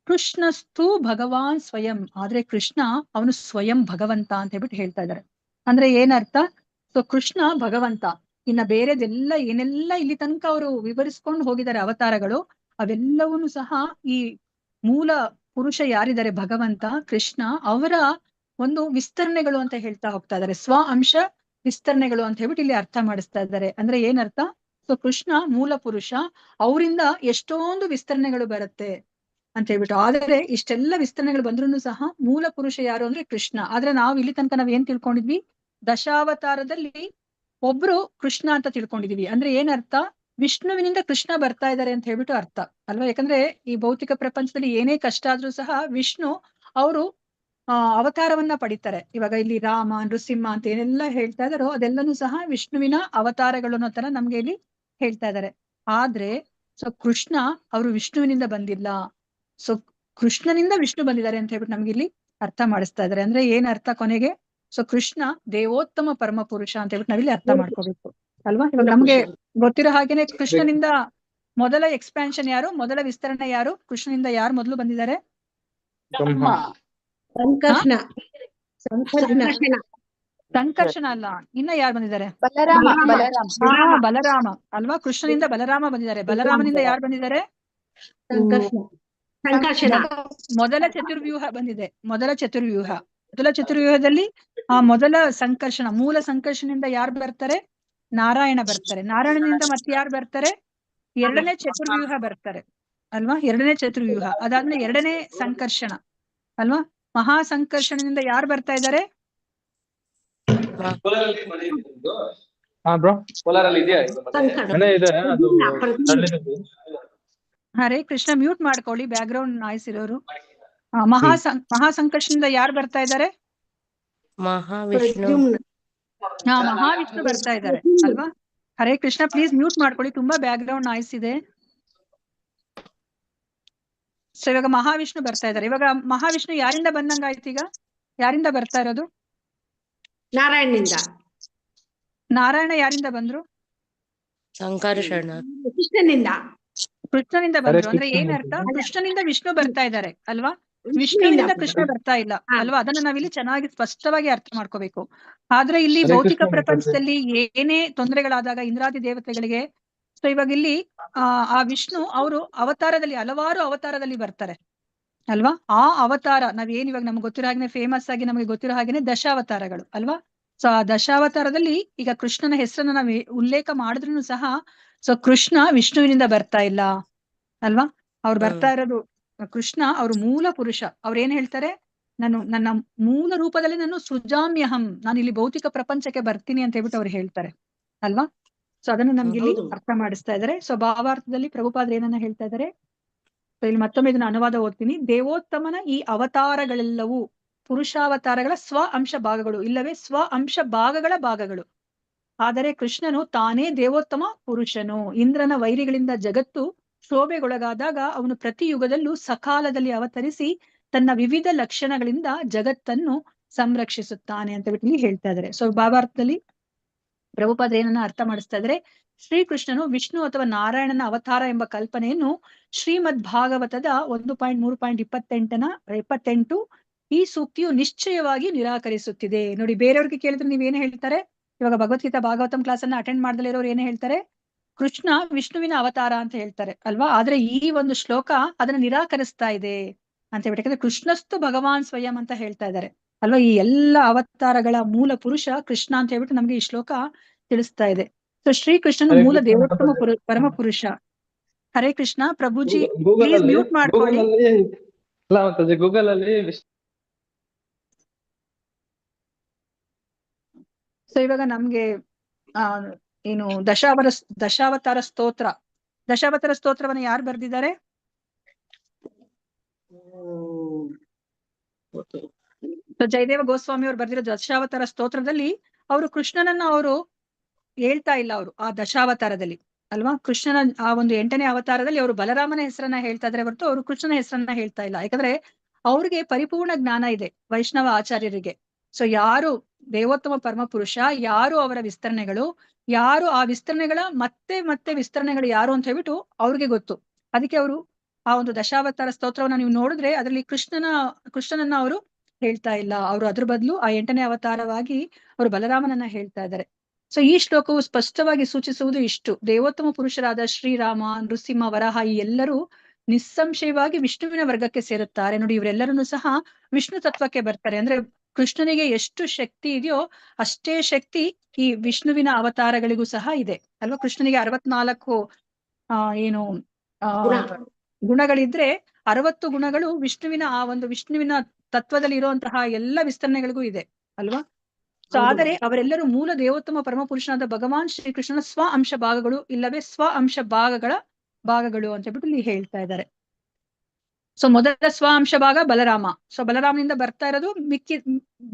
ಕೃಷ್ಣಸ್ತು ಭಗವಾನ್ ಸ್ವಯಂ, ಆದ್ರೆ ಕೃಷ್ಣ ಅವನು ಸ್ವಯಂ ಭಗವಂತ ಅಂತ ಹೇಳ್ಬಿಟ್ಟು ಹೇಳ್ತಾ ಇದ್ದಾರೆ. ಅಂದ್ರೆ ಏನರ್ಥ? ಸೊ ಕೃಷ್ಣ ಭಗವಂತ, ಇನ್ನ ಬೇರೆದೆಲ್ಲ ಏನೆಲ್ಲ ಇಲ್ಲಿ ತನಕ ಅವರು ವಿವರಿಸ್ಕೊಂಡು ಹೋಗಿದ್ದಾರೆ ಅವತಾರಗಳು, ಅವೆಲ್ಲವೂ ಸಹ ಈ ಮೂಲ ಪುರುಷ ಯಾರಿದ್ದಾರೆ ಭಗವಂತ ಕೃಷ್ಣ, ಅವರ ಒಂದು ವಿಸ್ತರಣೆಗಳು ಅಂತ ಹೇಳ್ತಾ ಹೋಗ್ತಾ ಇದ್ದಾರೆ. ಸ್ವ ಅಂಶ ವಿಸ್ತರಣೆಗಳು ಅಂತ ಹೇಳ್ಬಿಟ್ಟು ಇಲ್ಲಿ ಅರ್ಥ ಮಾಡಿಸ್ತಾ ಇದ್ದಾರೆ. ಅಂದ್ರೆ ಏನರ್ಥ? ಸೊ ಕೃಷ್ಣ ಮೂಲ ಪುರುಷ, ಅವರಿಂದ ಎಷ್ಟೊಂದು ವಿಸ್ತರಣೆಗಳು ಬರುತ್ತೆ ಅಂತ ಹೇಳ್ಬಿಟ್ಟು. ಆದರೆ ಇಷ್ಟೆಲ್ಲ ವಿಸ್ತರಣೆಗಳು ಬಂದ್ರು ಸಹ ಮೂಲ ಪುರುಷ ಯಾರು ಅಂದ್ರೆ ಕೃಷ್ಣ. ಆದ್ರೆ ನಾವು ಇಲ್ಲಿ ತನಕ ನಾವ್ ಏನ್ ತಿಳ್ಕೊಂಡಿದ್ವಿ? ದಶಾವತಾರದಲ್ಲಿ ಒಬ್ರು ಕೃಷ್ಣ ಅಂತ ತಿಳ್ಕೊಂಡಿದೀವಿ. ಅಂದ್ರೆ ಏನರ್ಥ? ವಿಷ್ಣುವಿನಿಂದ ಕೃಷ್ಣ ಬರ್ತಾ ಇದ್ದಾರೆ ಅಂತ ಹೇಳ್ಬಿಟ್ಟು ಅರ್ಥ ಅಲ್ವಾ? ಯಾಕಂದ್ರೆ ಈ ಭೌತಿಕ ಪ್ರಪಂಚದಲ್ಲಿ ಏನೇ ಕಷ್ಟ ಆದ್ರೂ ಸಹ ವಿಷ್ಣು ಅವರು ಅವತಾರವನ್ನ ಪಡಿತಾರೆ. ಇವಾಗ ಇಲ್ಲಿ ರಾಮ, ನೃಸಿಂಹ ಅಂತ ಏನೆಲ್ಲ ಹೇಳ್ತಾ ಇದಾರೋ ಅದೆಲ್ಲನೂ ಸಹ ವಿಷ್ಣುವಿನ ಅವತಾರಗಳು ಅನ್ನೋ ತರ ನಮ್ಗೆ ಇಲ್ಲಿ ಹೇಳ್ತಾ ಇದ್ದಾರೆ. ಆದ್ರೆ ಸೊ ಕೃಷ್ಣ ಅವರು ವಿಷ್ಣುವಿನಿಂದ ಬಂದಿಲ್ಲ, ಸೊ ಕೃಷ್ಣನಿಂದ ವಿಷ್ಣು ಬಂದಿದ್ದಾರೆ ಅಂತ ಹೇಳ್ಬಿಟ್ಟು ನಮ್ಗೆ ಇಲ್ಲಿ ಅರ್ಥ ಮಾಡಿಸ್ತಾ ಇದ್ದಾರೆ. ಅಂದ್ರೆ ಏನ್ ಅರ್ಥ ಕೊನೆಗೆ? ಸೊ ಕೃಷ್ಣ ದೇವೋತ್ತಮ ಪರಮ ಪುರುಷ ಅಂತ ಹೇಳ್ಬಿಟ್ಟು ನಾವಿಲ್ಲಿ ಅರ್ಥ ಮಾಡ್ಕೋಬೇಕು ಅಲ್ವಾ? ಇವಾಗ ನಮ್ಗೆ ಗೊತ್ತಿರೋ ಹಾಗೇನೆ ಕೃಷ್ಣನಿಂದ ಮೊದಲ ಎಕ್ಸ್ಪ್ಯಾನ್ಷನ್ ಯಾರು, ಮೊದಲ ವಿಸ್ತರಣೆ ಯಾರು? ಕೃಷ್ಣನಿಂದ ಯಾರು ಮೊದಲು ಬಂದಿದ್ದಾರೆ? ಸಂಕರ್ಷಣ ಅಲ್ಲ, ಇನ್ನ ಯಾರು ಬಂದಿದ್ದಾರೆ? ಬಲರಾಮ ಬಲರಾಮ ಅಲ್ವಾ? ಕೃಷ್ಣನಿಂದ ಬಲರಾಮ ಬಂದಿದ್ದಾರೆ. ಬಲರಾಮನಿಂದ ಯಾರು ಬಂದಿದ್ದಾರೆ? ಸಂಕರ್ಷಣ. ಮೊದಲ ಚತುರ್ವ್ಯೂಹ ಬಂದಿದೆ. ಮೊದಲ ಚತುರ್ವ್ಯೂಹದಲ್ಲಿ ಆ ಮೊದಲ ಸಂಕರ್ಷಣ, ಮೂಲ ಸಂಕರ್ಷಣದಿಂದ ಯಾರು ಬರ್ತಾರೆ? ನಾರಾಯಣ ಬರ್ತಾರೆ. ನಾರಾಯಣನಿಂದ ಮತ್ತೆ ಯಾರು ಬರ್ತಾರೆ? ಎರಡನೇ ಚತುರ್ವ್ಯೂಹ ಬರ್ತಾರೆ ಅಲ್ವಾ? ಎರಡನೇ ಚತುರ್ವ್ಯೂಹ ಅದಾದ್ಮೇಲೆ ಎರಡನೇ ಸಂಕರ್ಷಣ ಅಲ್ವಾ? ಮಹಾ ಸಂಕರ್ಷಣದಿಂದ ಯಾರು ಬರ್ತಾ ಇದ್ದಾರೆ? ಹರೇ ಕೃಷ್ಣ, ಮ್ಯೂಟ್ ಮಾಡ್ಕೊಳ್ಳಿ, ಬ್ಯಾಕ್ ಗ್ರೌಂಡ್ ನಾಯ್ಸ್ ಇರೋರು. ಮಹಾ ಸಂಕರ್ಷಣದಿಂದ ಯಾರು ಬರ್ತಾ ಇದ್ದಾರೆ? ಮಹಾವಿಷ್ಣು ಮಹಾವಿಷ್ಣು ಬರ್ತಾ ಇದ್ದಾರೆ ಅಲ್ವಾ? ಹರೇ ಕೃಷ್ಣ, ಪ್ಲೀಸ್ ಮ್ಯೂಟ್ ಮಾಡ್ಕೊಳ್ಳಿ, ತುಂಬಾ ಬ್ಯಾಕ್ ಗ್ರೌಂಡ್ ನಾಯ್ಸ್ ಇದೆ. ಸೊ ಇವಾಗ ಮಹಾವಿಷ್ಣು ಬರ್ತಾ ಇದ್ದಾರೆ. ಇವಾಗ ಮಹಾವಿಷ್ಣು ಯಾರಿಂದ ಬಂದಂಗಾಯ್ತು? ಈಗ ಯಾರಿಂದ ಬರ್ತಾ ಇರೋದು? ನಾರಾಯಣನಿಂದ. ನಾರಾಯಣ ಯಾರಿಂದ ಬಂದ್ರು? ಸಂಕರ್ಷಣ. ಕೃಷ್ಣನಿಂದ ಬಂದ್ರು. ಅಂದ್ರೆ ಏನರ್ಥ? ಕೃಷ್ಣನಿಂದ ವಿಷ್ಣು ಬರ್ತಾ ಇದ್ದಾರೆ ಅಲ್ವಾ? ವಿಷ್ಣುವಿನಿಂದ ಕೃಷ್ಣ ಬರ್ತಾ ಇಲ್ಲ ಅಲ್ವಾ? ಅದನ್ನ ನಾವಿಲ್ಲಿ ಚೆನ್ನಾಗಿ ಸ್ಪಷ್ಟವಾಗಿ ಅರ್ಥ ಮಾಡ್ಕೋಬೇಕು. ಆದ್ರೆ ಇಲ್ಲಿ ಭೌತಿಕ ಪ್ರಪಂಚದಲ್ಲಿ ಏನೇ ತೊಂದರೆಗಳಾದಾಗ ಇಂದ್ರಾದಿ ದೇವತೆಗಳಿಗೆ, ಸೊ ಇವಾಗ ಇಲ್ಲಿ ಆ ವಿಷ್ಣು ಅವರು ಅವತಾರದಲ್ಲಿ, ಹಲವಾರು ಅವತಾರದಲ್ಲಿ ಬರ್ತಾರೆ ಅಲ್ವಾ? ಆ ಅವತಾರ ನಾವೇನ್ ಇವಾಗ ನಮ್ಗೆ ಗೊತ್ತಿರೋ ಹಾಗೆ ಫೇಮಸ್ ಆಗಿ ನಮಗೆ ಗೊತ್ತಿರೋ ಹಾಗೇನೆ ದಶಾವತಾರಗಳು ಅಲ್ವಾ? ಸೊ ಆ ದಶಾವತಾರದಲ್ಲಿ ಈಗ ಕೃಷ್ಣನ ಹೆಸರನ್ನ ನಾವು ಉಲ್ಲೇಖ ಮಾಡಿದ್ರು ಸಹ, ಸೊ ಕೃಷ್ಣ ವಿಷ್ಣುವಿನಿಂದ ಬರ್ತಾ ಇಲ್ಲ ಅಲ್ವಾ? ಅವ್ರು ಬರ್ತಾ ಇರೋದು ಕೃಷ್ಣ, ಅವ್ರು ಮೂಲ ಪುರುಷ. ಅವ್ರು ಏನ್ ಹೇಳ್ತಾರೆ? ನನ್ನ ಮೂಲ ರೂಪದಲ್ಲಿ ನಾನು ಸೃಜಾಮ್ಯಹಂ, ನಾನು ಇಲ್ಲಿ ಭೌತಿಕ ಪ್ರಪಂಚಕ್ಕೆ ಬರ್ತೀನಿ ಅಂತ ಹೇಳ್ಬಿಟ್ಟು ಅವ್ರು ಹೇಳ್ತಾರೆ ಅಲ್ವಾ? ಸೊ ಅದನ್ನು ನಮ್ಗೆ ಇಲ್ಲಿ ಅರ್ಥ ಮಾಡಿಸ್ತಾ ಇದ್ದಾರೆ. ಸೊ ಭಾವಾರ್ಥದಲ್ಲಿ ಪ್ರಭುಪಾದರು ಏನನ್ನ ಹೇಳ್ತಾ ಇದ್ದಾರೆ? ಸೊ ಇಲ್ಲಿ ಮತ್ತೊಮ್ಮೆ ಇದನ್ನ ಅನುವಾದ ಓದ್ತೀನಿ. ದೇವೋತ್ತಮನ ಈ ಅವತಾರಗಳೆಲ್ಲವೂ ಪುರುಷಾವತಾರಗಳ ಸ್ವ ಅಂಶ ಭಾಗಗಳು, ಇಲ್ಲವೇ ಸ್ವ ಅಂಶ ಭಾಗಗಳ ಭಾಗಗಳು. ಆದರೆ ಕೃಷ್ಣನು ತಾನೇ ದೇವೋತ್ತಮ ಪುರುಷನು. ಇಂದ್ರನ ವೈರಿಗಳಿಂದ ಜಗತ್ತು ಶೋಭೆಗೊಳಗಾದಾಗ ಅವನು ಪ್ರತಿ ಯುಗದಲ್ಲೂ ಸಕಾಲದಲ್ಲಿ ಅವತರಿಸಿ ತನ್ನ ವಿವಿಧ ಲಕ್ಷಣಗಳಿಂದ ಜಗತ್ತನ್ನು ಸಂರಕ್ಷಿಸುತ್ತಾನೆ ಅಂತ ಬಿಟ್ಟು ಹೇಳ್ತಾ ಇದ್ದಾರೆ. ಸೊ ಭಾವಾರ್ಥದಲ್ಲಿ ಪ್ರಭುಪಾದರು ಏನನ್ನ ಅರ್ಥ ಮಾಡಿಸ್ತಾ ಇದ್ರೆ, ಶ್ರೀಕೃಷ್ಣನು ವಿಷ್ಣು ಅಥವಾ ನಾರಾಯಣನ ಅವತಾರ ಎಂಬ ಕಲ್ಪನೆಯನ್ನು ಶ್ರೀಮದ್ ಭಾಗವತದ 1.3.28 ಈ ಸೂಕ್ತಿಯು ನಿಶ್ಚಯವಾಗಿ ನಿರಾಕರಿಸುತ್ತಿದೆ. ನೋಡಿ, ಬೇರೆಯವ್ರಿಗೆ ಕೇಳಿದ್ರೆ ನೀವೇನು ಹೇಳ್ತಾರೆ? ಇವಾಗ ಭಗವದ್ಗೀತಾ ಭಾಗವತಂ ಕ್ಲಾಸ್ ಅನ್ನ ಅಟೆಂಡ್ ಮಾಡದಲ್ಲೇ ಇರೋರು ಏನೇ ಹೇಳ್ತಾರೆ? ಕೃಷ್ಣ ವಿಷ್ಣುವಿನ ಅವತಾರ ಅಂತ ಹೇಳ್ತಾರೆ ಅಲ್ವಾ? ಆದ್ರೆ ಈ ಒಂದು ಶ್ಲೋಕ ಅದನ್ನ ನಿರಾಕರಿಸ್ತಾ ಇದೆ ಅಂತ ಹೇಳ್ಬಿಟ್ಟು, ಯಾಕಂದ್ರೆ ಕೃಷ್ಣಸ್ತು ಭಗವಾನ್ ಸ್ವಯಂ ಅಂತ ಹೇಳ್ತಾ ಇದ್ದಾರೆ ಅಲ್ವಾ? ಈ ಎಲ್ಲ ಅವತಾರಗಳ ಮೂಲ ಪುರುಷ ಕೃಷ್ಣ ಅಂತ ಹೇಳ್ಬಿಟ್ಟು ನಮ್ಗೆ ಈ ಶ್ಲೋಕ ತಿಳಿಸ್ತಾ ಇದೆ. ಸೊ ಶ್ರೀಕೃಷ್ಣನು ಮೂಲ ದೇವೋತ್ತಮ ಪರಮ ಪುರುಷ. ಹರೇ ಕೃಷ್ಣ. ಪ್ರಭುಜಿ ಪ್ಲೀಸ್ ಮ್ಯೂಟ್ ಮಾಡ್ಕೊಳ್ಳಿ. ಗೂಗಲ್ ಅಲ್ಲಿ ಸೊ ಇವಾಗ ನಮ್ಗೆ ಏನು ದಶಾವತಾರ ಸ್ತೋತ್ರವನ್ನ ಯಾರು ಬರ್ದಿದ್ದಾರೆ? ಜಯದೇವ ಗೋಸ್ವಾಮಿ ಅವರು ಬರ್ದಿರೋ ದಶಾವತಾರ ಸ್ತೋತ್ರದಲ್ಲಿ ಅವರು ಕೃಷ್ಣನನ್ನ ಅವರು ಹೇಳ್ತಾ ಇಲ್ಲ. ಅವರು ಆ ದಶಾವತಾರದಲ್ಲಿ ಅಲ್ವಾ, ಕೃಷ್ಣನ ಆ ಒಂದು 8ನೇ ಅವತಾರದಲ್ಲಿ ಅವರು ಬಲರಾಮನ ಹೆಸರನ್ನ ಹೇಳ್ತಾ ಇದ್ರೆ ಹೊರತು ಅವರು ಕೃಷ್ಣನ ಹೆಸರನ್ನ ಹೇಳ್ತಾ ಇಲ್ಲ. ಯಾಕಂದ್ರೆ ಅವ್ರಿಗೆ ಪರಿಪೂರ್ಣ ಜ್ಞಾನ ಇದೆ ವೈಷ್ಣವ ಆಚಾರ್ಯರಿಗೆ. ಸೊ ಯಾರು ದೇವೋತ್ತಮ ಪರಮ ಪುರುಷ, ಯಾರು ಅವರ ವಿಸ್ತರಣೆಗಳು, ಯಾರು ಆ ವಿಸ್ತರಣೆಗಳ ಮತ್ತೆ ವಿಸ್ತರಣೆಗಳು ಯಾರು ಅಂತ ಹೇಳ್ಬಿಟ್ಟು ಅವ್ರಿಗೆ ಗೊತ್ತು. ಅದಕ್ಕೆ ಅವರು ಆ ಒಂದು ದಶಾವತಾರ ಸ್ತೋತ್ರವನ್ನ ನೀವು ನೋಡಿದ್ರೆ ಅದರಲ್ಲಿ ಕೃಷ್ಣನನ್ನ ಅವರು ಹೇಳ್ತಾ ಇಲ್ಲ. ಅವರು ಅದ್ರ ಬದಲು ಆ 8ನೇ ಅವತಾರವಾಗಿ ಅವರು ಬಲರಾಮನನ್ನ ಹೇಳ್ತಾ ಇದ್ದಾರೆ. ಸೊ ಈ ಶ್ಲೋಕವು ಸ್ಪಷ್ಟವಾಗಿ ಸೂಚಿಸುವುದು ಇಷ್ಟು: ದೇವೋತ್ತಮ ಪುರುಷರಾದ ಶ್ರೀರಾಮ, ನೃಸಿಂಹ, ವರಾಹ ಈ ಎಲ್ಲರೂ ನಿಸ್ಸಂಶಯವಾಗಿ ವಿಷ್ಣುವಿನ ವರ್ಗಕ್ಕೆ ಸೇರುತ್ತಾರೆ. ನೋಡಿ, ಇವರೆಲ್ಲರನ್ನು ಸಹ ವಿಷ್ಣು ತತ್ವಕ್ಕೆ ಬರ್ತಾರೆ. ಅಂದ್ರೆ ಕೃಷ್ಣನಿಗೆ ಎಷ್ಟು ಶಕ್ತಿ ಇದೆಯೋ ಅಷ್ಟೇ ಶಕ್ತಿ ಈ ವಿಷ್ಣುವಿನ ಅವತಾರಗಳಿಗೂ ಸಹ ಇದೆ ಅಲ್ವಾ? ಕೃಷ್ಣನಿಗೆ 64 ಗುಣಗಳಿದ್ರೆ 60 ಗುಣಗಳು ವಿಷ್ಣುವಿನ ಆ ಒಂದು ವಿಷ್ಣುವಿನ ತತ್ವದಲ್ಲಿ ಇರುವಂತಹ ಎಲ್ಲ ವಿಸ್ತರಣೆಗಳಿಗೂ ಇದೆ ಅಲ್ವಾ? ಸೊ ಆದರೆ ಅವರೆಲ್ಲರೂ ಮೂಲ ದೇವೋತ್ತಮ ಪರಮ ಪುರುಷನಾದ ಭಗವಾನ್ ಶ್ರೀಕೃಷ್ಣನ ಸ್ವ ಅಂಶ ಭಾಗಗಳು, ಇಲ್ಲವೇ ಸ್ವ ಅಂಶ ಭಾಗಗಳು ಅಂತ ಹೇಳ್ಬಿಟ್ಟು ಇಲ್ಲಿ ಹೇಳ್ತಾ ಇದ್ದಾರೆ. ಸೊ ಮೊದಲ ಸ್ವ ಅಂಶ ಭಾಗ ಬಲರಾಮ. ಸೊ ಬಲರಾಮನಿಂದ ಬರ್ತಾ ಇರೋದು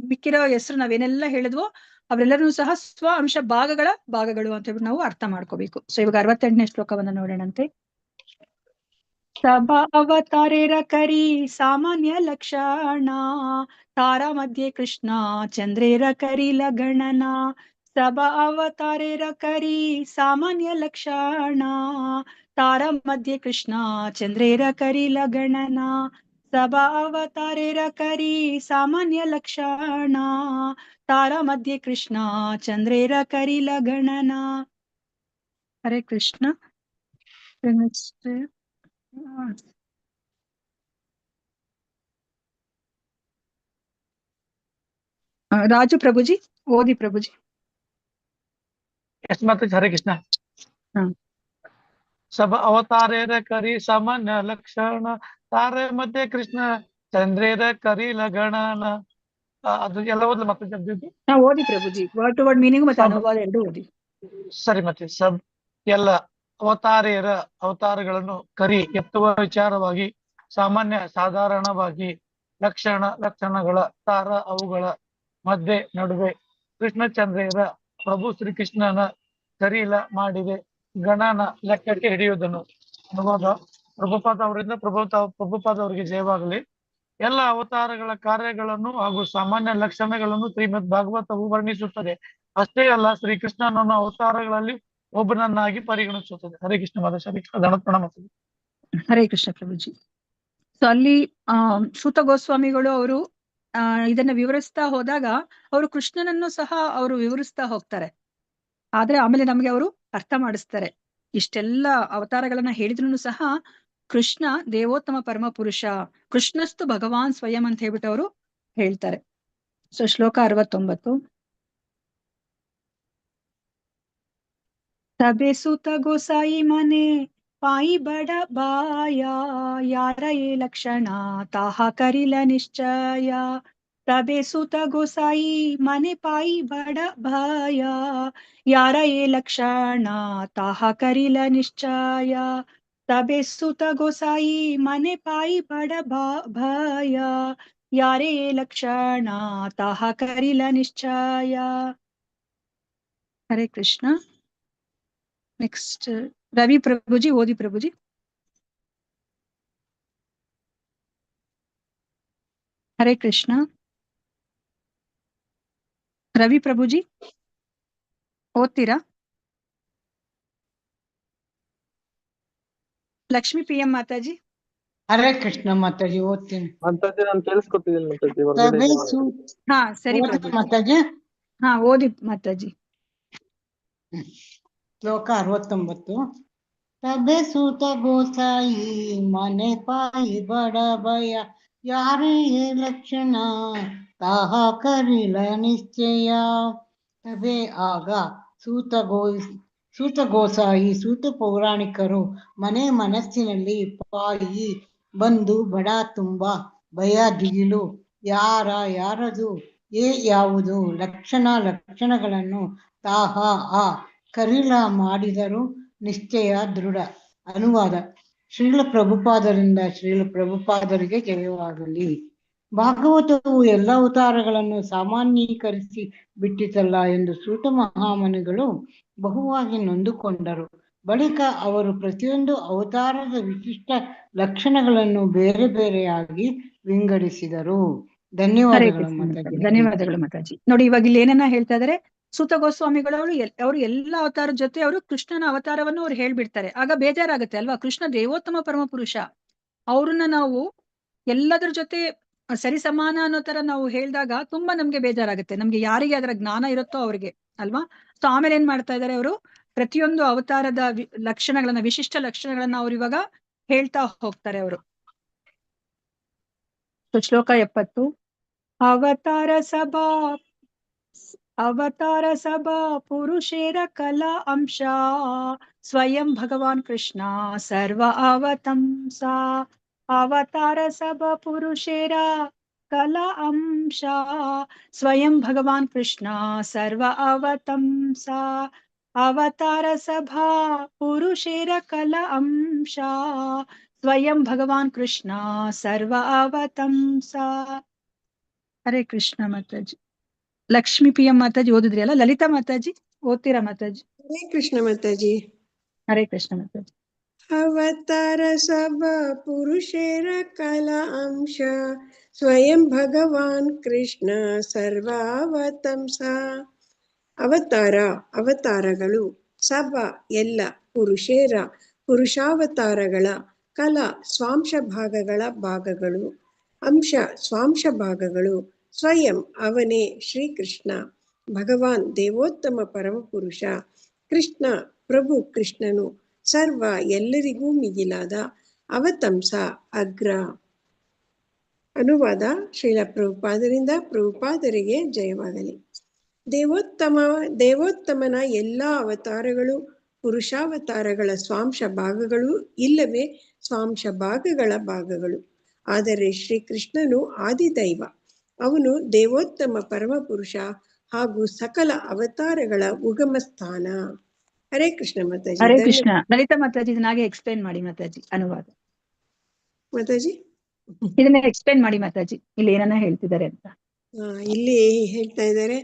ಮಿಕ್ಕಿರೋ ಹೆಸರು ನಾವೇನೆಲ್ಲ ಹೇಳಿದ್ವೋ ಅವರೆಲ್ಲರೂ ಸಹ ಸ್ವ ಅಂಶ ಭಾಗಗಳು ಅಂತ ಹೇಳ್ಬಿಟ್ಟು ನಾವು ಅರ್ಥ ಮಾಡ್ಕೋಬೇಕು. ಸೊ ಇವಾಗ 68ನೇ ಶ್ಲೋಕವನ್ನ ನೋಡೋಣಂತೆ. ಸಭಾ ಅವತಾರೇರ ಕರಿ ಸಾಮಾನ್ಯ ಲಕ್ಷಣ, ತಾರಾ ಮಧ್ಯೆ ಕೃಷ್ಣ ಚಂದ್ರೇರ ಕರಿ ಲಗಣನ. ಸಭಾ ಅವತಾರೇರ ಕರಿ ಸಾಮಾನ್ಯ ಲಕ್ಷಣ, ತಾರಾ ಮಧ್ಯೆ ಕೃಷ್ಣ ಚಂದ್ರೇರ ಕರಿ ಲಗಣನ. ಸಭಾ ಅವತಾರೇರ ಕರಿ ಸಾಮಾನ್ಯ ಲಕ್ಷಣ ತಾರ ಮಧ್ಯೆ ಕೃಷ್ಣ ಚಂದ್ರೇರ ಕರಿ ಲಗಣನ. ಹರೇ ಕೃಷ್ಣ. ರಾಜು ಪ್ರಭುಜಿ ಓದಿ ಪ್ರಭುಜಿ. ಎಸ್ ಮಾತಾಜಿ. ಹರೇ ಕೃಷ್ಣ. ಸಭ ಅವತಾರೇರ ಕರಿ ಸಾಮಾನ್ಯ ಲಕ್ಷಣ ತಾರೆ ಮಧ್ಯೆ ಕೃಷ್ಣ ಚಂದ್ರೇರ ಕರಿ ಲಗಣನ. ಅದು ಎಲ್ಲ ಓದ್ಲು ಮಾತಾಜಿ. ಓದಿ ಪ್ರಭುಜಿ. ವರ್ಡ್ ಟು ವರ್ಡ್ ಮೀನಿಂಗ್ ಮತ್ತೆ ಅನುವಾದ ಎರಡು ಓದಿ. ಸರಿ ಮತ್ತೆ. ಎಲ್ಲ ಅವತಾರೇರ ಅವತಾರಗಳನ್ನು ಕರಿ ಎತ್ತುವ ವಿಚಾರವಾಗಿ, ಸಾಮಾನ್ಯ ಸಾಧಾರಣವಾಗಿ, ಲಕ್ಷಣಗಳ ತಾರ ಅವುಗಳ ಮಧ್ಯೆ ನಡುವೆ, ಕೃಷ್ಣಚಂದ್ರೇರ ಪ್ರಭು ಶ್ರೀಕೃಷ್ಣನ ಕರೀಲ ಮಾಡಿದೆ, ಗಣನ ಲೆಕ್ಕಕ್ಕೆ ಹಿಡಿಯುವುದನ್ನು. ಅನುವಾದ ಪ್ರಭುಪಾದ ಅವರಿಂದ ಪ್ರಭುಪಾದ ಅವರಿಗೆ ಜಯವಾಗಲಿ. ಎಲ್ಲ ಅವತಾರಗಳ ಕಾರ್ಯಗಳನ್ನು ಹಾಗೂ ಸಾಮಾನ್ಯ ಲಕ್ಷಣಗಳನ್ನು ಶ್ರೀಮದ್ ಭಾಗವತವು ವರ್ಣಿಸುತ್ತದೆ. ಅಷ್ಟೇ ಅಲ್ಲ, ಶ್ರೀಕೃಷ್ಣನನ್ನು ಅವತಾರಗಳಲ್ಲಿ ಒಬ್ಬನನ್ನಾಗಿ ಪರಿಗಣಿಸುತ್ತದೆ. ಹರೇ ಕೃಷ್ಣ ಮಾತಾಜಿ. ಪ್ರಣಾಮ. ಹರೇ ಕೃಷ್ಣ ಪ್ರಭುಜಿ. ಸೊ ಅಲ್ಲಿ ಸೂತ ಗೋಸ್ವಾಮಿಗಳು ಅವರು ಇದನ್ನ ವಿವರಿಸ್ತಾ ಹೋದಾಗ ಅವರು ಕೃಷ್ಣನನ್ನು ಸಹ ಅವರು ವಿವರಿಸ್ತಾ ಹೋಗ್ತಾರೆ. ಆದ್ರೆ ಆಮೇಲೆ ನಮ್ಗೆ ಅವರು ಅರ್ಥ ಮಾಡಿಸ್ತಾರೆ. ಇಷ್ಟೆಲ್ಲ ಅವತಾರಗಳನ್ನ ಹೇಳಿದ್ರು ಸಹ ಕೃಷ್ಣ ದೇವೋತ್ತಮ ಪರಮ ಪುರುಷ, ಕೃಷ್ಣಸ್ತು ಭಗವಾನ್ ಸ್ವಯಂ ಅಂತ ಹೇಳ್ಬಿಟ್ಟು ಅವರು ಹೇಳ್ತಾರೆ. ಸೊ ಶ್ಲೋಕ 69. ತಬೆ ಸೂತ ಗೋಸಾಯಿ ಮನೆ ಪಾಯಿ ಬಡ ಬಾಯ ಯಾರ ಏ ಲಕ್ಷಣ ತಾಹ ಕರಿಲ ನಿಶ್ಚಯ. ತಬೆ ಸೂತ ಗೋಸಾಯಿ ಮನೆ ಪಾಯಿ ಬಡ ಭಯ ಯಾರ ಏ ಲಕ್ಷಣ ತಾಹ ಕರಿಲ ನಿಶ್ಚಯ. ತಬೆ ಸೂತ ಗೋಸಾಯಿ ಮನೆ ಪಾಯಿ ಬಡ ಭಯ ಯಾರೇ ಏ ಲಕ್ಷಣ ತಾಹ ಕರಿಲ ನಿಶ್ಚಯ. ಹರೇ ಕೃಷ್ಣ. ನೆಕ್ಸ್ಟ್ ರವಿ ಪ್ರಭುಜಿ ಓದಿ ಪ್ರಭುಜಿ. ಹರೇ ಕೃಷ್ಣ. ರವಿ ಪ್ರಭುಜಿ ಓದ್ತೀರಾ? Lakshmi P M Mataji. ಹರೇ ಕೃಷ್ಣ ಮಾತಾಜಿ ಓದ್ತೀನಿ. ಮಾತಾಜಿ ನಾನು ಕೇಳಿಸ್ಕೊತಿದ್ದೀನಿ ಮಾತಾಜಿ. ಹೊರಗಡೆ ಹಾ ಸರಿ ಪ್ರಭು ಮಾತಾಜಿ. ಹಾ ಓದಿ ಮಾತಾಜಿ. ಶ್ಲೋಕ 69. ತಬೆ ಸೂತ ಗೋಸಾಯಿ ಮನೆ ಪಾಯಿ ಬಡ ಭಯ ಯಾರೇ ಲಕ್ಷಣ ತಾಹ ಕರಿಲ ನಿಶ್ಚಯ. ತಬೆ ಆಗ ಸೂತ ಗೋಸಾಯಿ ಸೂತ ಪೌರಾಣಿಕರು ಮನೆ ಮನಸ್ಸಿನಲ್ಲಿ ಪಾಯಿ ಬಂದು ಬಡ ತುಂಬ ಭಯ ದಿಗಿಲು ಯಾರದು ಯಾವುದು ಲಕ್ಷಣಗಳನ್ನು ತಾಹ ಕರಿಲ ಮಾಡಿದರು ನಿಶ್ಚಯ ದೃಢ. ಅನುವಾದ ಶ್ರೀಲ ಪ್ರಭುಪಾದರಿಂದ ಶ್ರೀಲ ಪ್ರಭುಪಾದರಿಗೆ ಜಯವಾಗಲಿ. ಭಾಗವತವು ಎಲ್ಲ ಅವತಾರಗಳನ್ನು ಸಾಮಾನ್ಯೀಕರಿಸಿ ಬಿಟ್ಟಿತಲ್ಲ ಎಂದು ಸೂತ ಮಹಾಮುನಿಗಳು ಬಹುವಾಗಿ ನೊಂದುಕೊಂಡರು. ಬಳಿಕ ಅವರು ಪ್ರತಿಯೊಂದು ಅವತಾರದ ವಿಶಿಷ್ಟ ಲಕ್ಷಣಗಳನ್ನು ಬೇರೆ ಬೇರೆಯಾಗಿ ವಿಂಗಡಿಸಿದರು. ಧನ್ಯವಾದಗಳು ಮಾತಾಜಿ. ಧನ್ಯವಾದಗಳು ಮಾತಾಜಿ. ನೋಡಿ ಇವಾಗ ಇಲ್ಲಿ ಏನನ್ನ ಹೇಳ್ತಾ ಇದಾರೆ, ಸೂತ ಗೋಸ್ವಾಮಿಗಳು ಅವರು ಎಲ್ಲ ಅವತಾರದ ಜೊತೆ ಅವರು ಕೃಷ್ಣನ ಅವತಾರವನ್ನು ಅವ್ರು ಹೇಳ್ಬಿಡ್ತಾರೆ. ಆಗ ಬೇಜಾರಾಗುತ್ತೆ ಅಲ್ವಾ? ಕೃಷ್ಣ ದೇವೋತ್ತಮ ಪರಮ ಪುರುಷ, ಅವ್ರನ್ನ ನಾವು ಎಲ್ಲದ್ರ ಜೊತೆ ಸರಿ ಸಮಾನ ಅನ್ನೋ ತರ ನಾವು ಹೇಳಿದಾಗ ತುಂಬಾ ನಮ್ಗೆ ಬೇಜಾರಾಗುತ್ತೆ. ನಮ್ಗೆ ಯಾರಿಗೆ ಅದರ ಜ್ಞಾನ ಇರುತ್ತೋ ಅವ್ರಿಗೆ ಅಲ್ವಾ? ಸೊ ಆಮೇಲೆ ಏನ್ ಮಾಡ್ತಾ ಇದಾರೆ ಅವರು, ಪ್ರತಿಯೊಂದು ಅವತಾರದ ಲಕ್ಷಣಗಳನ್ನ ವಿಶಿಷ್ಟ ಲಕ್ಷಣಗಳನ್ನ ಅವ್ರು ಇವಾಗ ಹೇಳ್ತಾ ಹೋಗ್ತಾರೆ ಅವರು. ಶ್ಲೋಕ 70. ಅವತಾರ ಸಭಾ ಪುರುಷೇರ ಕಲಾ ಅಂಶ ಸ್ವಯಂ ಭಗವಾನ್ ಕೃಷ್ಣ ಸರ್ವ ಅವತಂಸ. ಅವತಾರ ಸಭಾ ಪುರುಷೇರ ಕಲಾ ಅಂಶ ಸ್ವಯಂ ಭಗವಾನ್ ಕೃಷ್ಣ ಸರ್ವ ಅವತಂಸ. ಅವತಾರ ಸಭಾ ಪುರುಷೇರ ಕಲಾ ಅಂಶ ಸ್ವಯಂ ಭಗವಾನ್ ಕೃಷ್ಣ ಸರ್ವ ಅವತಂಸ. ಹರೇ ಕೃಷ್ಣ ಮಾತಾಜಿ. ಲಕ್ಷ್ಮೀ ಪಿ ಎಂ ಮಾತಾಜಿ ಓದಿದ್ರಿ ಅಲ್ಲ? ಲಲಿತಾ ಮಾತಾಜಿ ಓದ್ತೀರಾ ಮಾತಾಜಿ? ಹರೇ ಕೃಷ್ಣ ಮಾತಾಜಿ. ಹರೇ ಕೃಷ್ಣ ಮಾತಾಜಿ. ಅವತಾರ ಸಭಾ ಪುರುಷೇರ ಕಲಾ ಅಂಶ ಸ್ವಯಂ ಭಗವಾನ್ ಕೃಷ್ಣ ಸರ್ವಾವತಂಸ. ಅವತಾರಗಳು, ಸಭಾ ಎಲ್ಲ, ಪುರುಷೇರ ಪುರುಷಾವತಾರಗಳ, ಕಲ ಸ್ವಾಂಶ ಭಾಗಗಳ ಭಾಗಗಳು, ಅಂಶ ಸ್ವಾಂಶ ಭಾಗಗಳು, ಸ್ವಯಂ ಅವನೇ ಶ್ರೀಕೃಷ್ಣ, ಭಗವಾನ್ ದೇವೋತ್ತಮ ಪರಮಪುರುಷ, ಕೃಷ್ಣ ಪ್ರಭು ಕೃಷ್ಣನು, ಸರ್ವ ಎಲ್ಲರಿಗೂ ಮಿಗಿಲಾದ, ಅವತಂಸ ಅಗ್ರ. ಅನುವಾದ ಶ್ರೀಲ ಪ್ರಭುಪಾದರಿಂದ. ಪ್ರಭುಪಾದರಿಗೆ ಜಯವಾಗಲಿ. ದೇವೋತ್ತಮನ ಎಲ್ಲ ಅವತಾರಗಳು ಪುರುಷಾವತಾರಗಳ ಸ್ವಾಂಶ ಭಾಗಗಳು ಇಲ್ಲವೇ ಸ್ವಾಂಶ ಭಾಗಗಳ ಭಾಗಗಳು. ಆದರೆ ಶ್ರೀಕೃಷ್ಣನು ಆದಿದೈವ. ಅವನು ದೇವೋತ್ತಮ ಪರಮಪುರುಷ ಹಾಗೂ ಸಕಲ ಅವತಾರಗಳ ಉಗಮ ಸ್ಥಾನ. ಹರೇ ಕೃಷ್ಣ ಮಾತಾಜಿ. ಹರೇ ಕೃಷ್ಣ. ಲಲಿತಾ ಮಾತಾಜಿ ಇದನ್ನ ಹಾಗೆ ಎಕ್ಸ್ಪ್ಲೇನ್ ಮಾಡಿ ಮಾತಾಜಿ. ಅನುವಾದ ಮಾತಾಜಿ ಇದನ್ನ ಎಕ್ಸ್ಪ್ಲೇನ್ ಮಾಡಿ ಮಾತಾಜಿ, ಇಲ್ಲಿ ಏನನ್ನ ಹೇಳ್ತಿದ್ದಾರೆ ಅಂತ. ಇಲ್ಲಿ ಹೇಳ್ತಾ ಇದ್ದಾರೆ,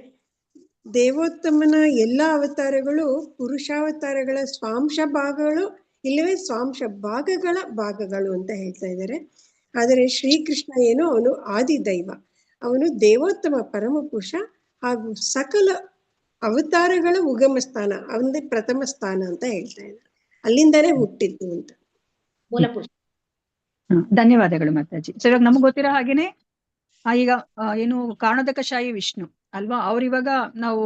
ದೇವೋತ್ತಮನ ಎಲ್ಲ ಅವತಾರಗಳು ಪುರುಷಾವತಾರಗಳ ಸ್ವಾಂಶ ಭಾಗಗಳು ಇಲ್ಲವೇ ಸ್ವಾಂಶ ಭಾಗಗಳ ಭಾಗಗಳು ಅಂತ ಹೇಳ್ತಾ ಇದ್ದಾರೆ. ಆದರೆ ಶ್ರೀಕೃಷ್ಣ ಏನು, ಅವನು ಆದಿದೈವ. ಅವನು ದೇವೋತ್ತಮ ಪರಮಪುರುಷ ಹಾಗೂ ಸಕಲ ಅವತಾರಗಳ ಉಗಮ ಸ್ಥಾನ, ಅವನದೇ ಪ್ರಥಮ ಸ್ಥಾನ ಅಂತ ಹೇಳ್ತಾ ಇದ್ದಾರೆ. ಅಲ್ಲಿಂದಾನೇ ಹುಟ್ಟಿದ್ದು ಅಂತ. ಮೂಲಪುರುಷ. ಧನ್ಯವಾದಗಳು ಮಾತಾಜಿ. ಸೊ ಇವಾಗ ನಮ್ಗೆ ಗೊತ್ತಿರೋ ಹಾಗೇನೆ ಈಗ ಏನು ಕಾರಣೋದಕಶಾಹಿ ವಿಷ್ಣು ಅಲ್ವಾ, ಅವ್ರಿವಾಗ ನಾವು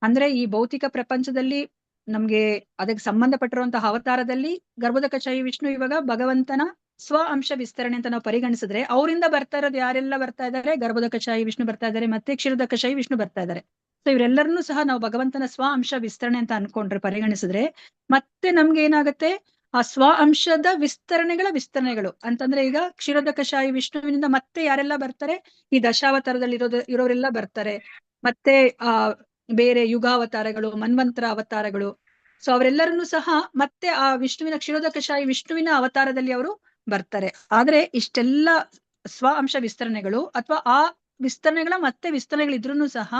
ಅಂದ್ರೆ ಈ ಭೌತಿಕ ಪ್ರಪಂಚದಲ್ಲಿ ನಮ್ಗೆ ಅದಕ್ಕೆ ಸಂಬಂಧಪಟ್ಟಿರುವಂತಹ ಅವತಾರದಲ್ಲಿ ಗರ್ಭೋದಕಶಾಹಿ ವಿಷ್ಣು ಇವಾಗ ಭಗವಂತನ ಸ್ವ ಅಂಶ ವಿಸ್ತರಣೆ ಅಂತ ನಾವು ಪರಿಗಣಿಸಿದ್ರೆ ಅವರಿಂದ ಬರ್ತಾ ಇರೋದು ಯಾರೆಲ್ಲ ಬರ್ತಾ ಇದ್ದಾರೆ, ಗರ್ಭೋದಕಶಾಹಿ ವಿಷ್ಣು ಬರ್ತಾ ಇದ್ದಾರೆ, ಮತ್ತೆ ಕ್ಷೀರೋದಕಶಾಹಿ ವಿಷ್ಣು ಬರ್ತಾ ಇದ್ದಾರೆ. ಸೊ ಇವರೆಲ್ಲರನ್ನೂ ಸಹ ನಾವು ಭಗವಂತನ ಸ್ವ ಅಂಶ ವಿಸ್ತರಣೆ ಅಂತ ಅನ್ಕೊಂಡ್ರೆ ಪರಿಗಣಿಸಿದ್ರೆ ಮತ್ತೆ ನಮ್ಗೆ ಏನಾಗುತ್ತೆ, ಆ ಸ್ವ ಅಂಶದ ವಿಸ್ತರಣೆಗಳು ಅಂತಂದ್ರೆ ಈಗ ಕ್ಷೀರೋದಕಶಾಹಿ ವಿಷ್ಣುವಿನಿಂದ ಮತ್ತೆ ಯಾರೆಲ್ಲ ಬರ್ತಾರೆ, ಈ ದಶಾವತಾರದಲ್ಲಿ ಇರೋರೆಲ್ಲ ಬರ್ತಾರೆ. ಮತ್ತೆ ಬೇರೆ ಯುಗಾವತಾರಗಳು, ಮನ್ವಂತರ ಅವತಾರಗಳು. ಸೊ ಅವರೆಲ್ಲರನ್ನೂ ಸಹ ಮತ್ತೆ ಆ ವಿಷ್ಣುವಿನ ಕ್ಷೀರೋದಕಶಾಹಿ ವಿಷ್ಣುವಿನ ಅವತಾರದಲ್ಲಿ ಅವರು ಬರ್ತಾರೆ. ಆದ್ರೆ ಇಷ್ಟೆಲ್ಲ ಸ್ವ ಅಂಶ ವಿಸ್ತರಣೆಗಳು ಅಥವಾ ಆ ವಿಸ್ತರಣೆಗಳಿದ್ರೂ ಸಹ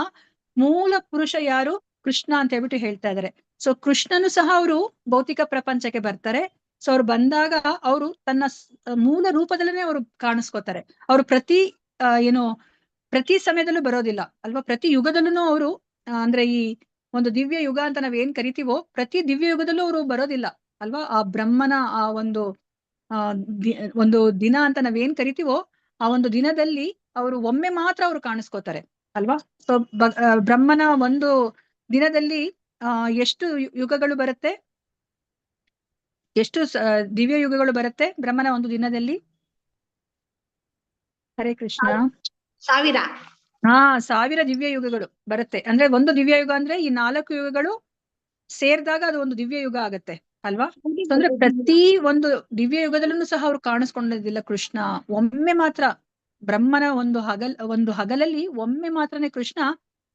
ಮೂಲ ಪುರುಷ ಯಾರು, ಕೃಷ್ಣ ಅಂತ ಹೇಳ್ಬಿಟ್ಟು ಹೇಳ್ತಾ ಇದ್ದಾರೆ. ಸೊ ಕೃಷ್ಣನು ಸಹ ಅವರು ಭೌತಿಕ ಪ್ರಪಂಚಕ್ಕೆ ಬರ್ತಾರೆ. ಸೊ ಅವ್ರು ಬಂದಾಗ ಅವರು ತನ್ನ ಮೂಲ ರೂಪದಲ್ಲೇ ಅವರು ಕಾಣಿಸ್ಕೋತಾರೆ. ಅವರು ಪ್ರತಿ ಸಮಯದಲ್ಲೂ ಬರೋದಿಲ್ಲ ಅಲ್ವಾ, ಪ್ರತಿ ಯುಗದಲ್ಲೂ ಅವರು ಅಂದ್ರೆ ಈ ಒಂದು ದಿವ್ಯ ಯುಗ ಅಂತ ನಾವ್ ಏನ್ ಕರಿತೀವೋ ಪ್ರತಿ ದಿವ್ಯ ಯುಗದಲ್ಲೂ ಅವರು ಬರೋದಿಲ್ಲ ಅಲ್ವಾ. ಆ ಬ್ರಹ್ಮನ ಆ ಒಂದು ದಿನ ಅಂತ ನಾವೇನ್ ಕರಿತೀವೋ ಆ ಒಂದು ದಿನದಲ್ಲಿ ಅವರು ಒಮ್ಮೆ ಮಾತ್ರ ಅವರು ಕಾಣಿಸ್ಕೋತಾರೆ ಅಲ್ವಾ. ಸೊ ಬ್ರಹ್ಮನ ಒಂದು ದಿನದಲ್ಲಿ ಎಷ್ಟು ಯುಗಗಳು ಬರುತ್ತೆ, ಎಷ್ಟು ದಿವ್ಯ ಯುಗಗಳು ಬರುತ್ತೆ ಬ್ರಹ್ಮನ ಒಂದು ದಿನದಲ್ಲಿ? ಹರೇ ಕೃಷ್ಣ. 1000 ದಿವ್ಯ ಯುಗಗಳು ಬರುತ್ತೆ. ಅಂದ್ರೆ ಒಂದು ದಿವ್ಯ ಯುಗ ಅಂದ್ರೆ ಈ 4 ಯುಗಗಳು ಸೇರಿದಾಗ ಅದು ಒಂದು ದಿವ್ಯ ಯುಗ ಆಗತ್ತೆ ಅಲ್ವಾ. ಅಂದ್ರೆ ಪ್ರತಿ ಒಂದು ದಿವ್ಯ ಯುಗದಲ್ಲೂ ಸಹ ಅವ್ರು ಕಾಣಿಸ್ಕೊಂಡಿದ್ದಿಲ್ಲ ಕೃಷ್ಣ. ಒಮ್ಮೆ ಮಾತ್ರ ಬ್ರಹ್ಮನ ಒಂದು ಹಗಲಲ್ಲಿ ಒಮ್ಮೆ ಮಾತ್ರನೇ ಕೃಷ್ಣ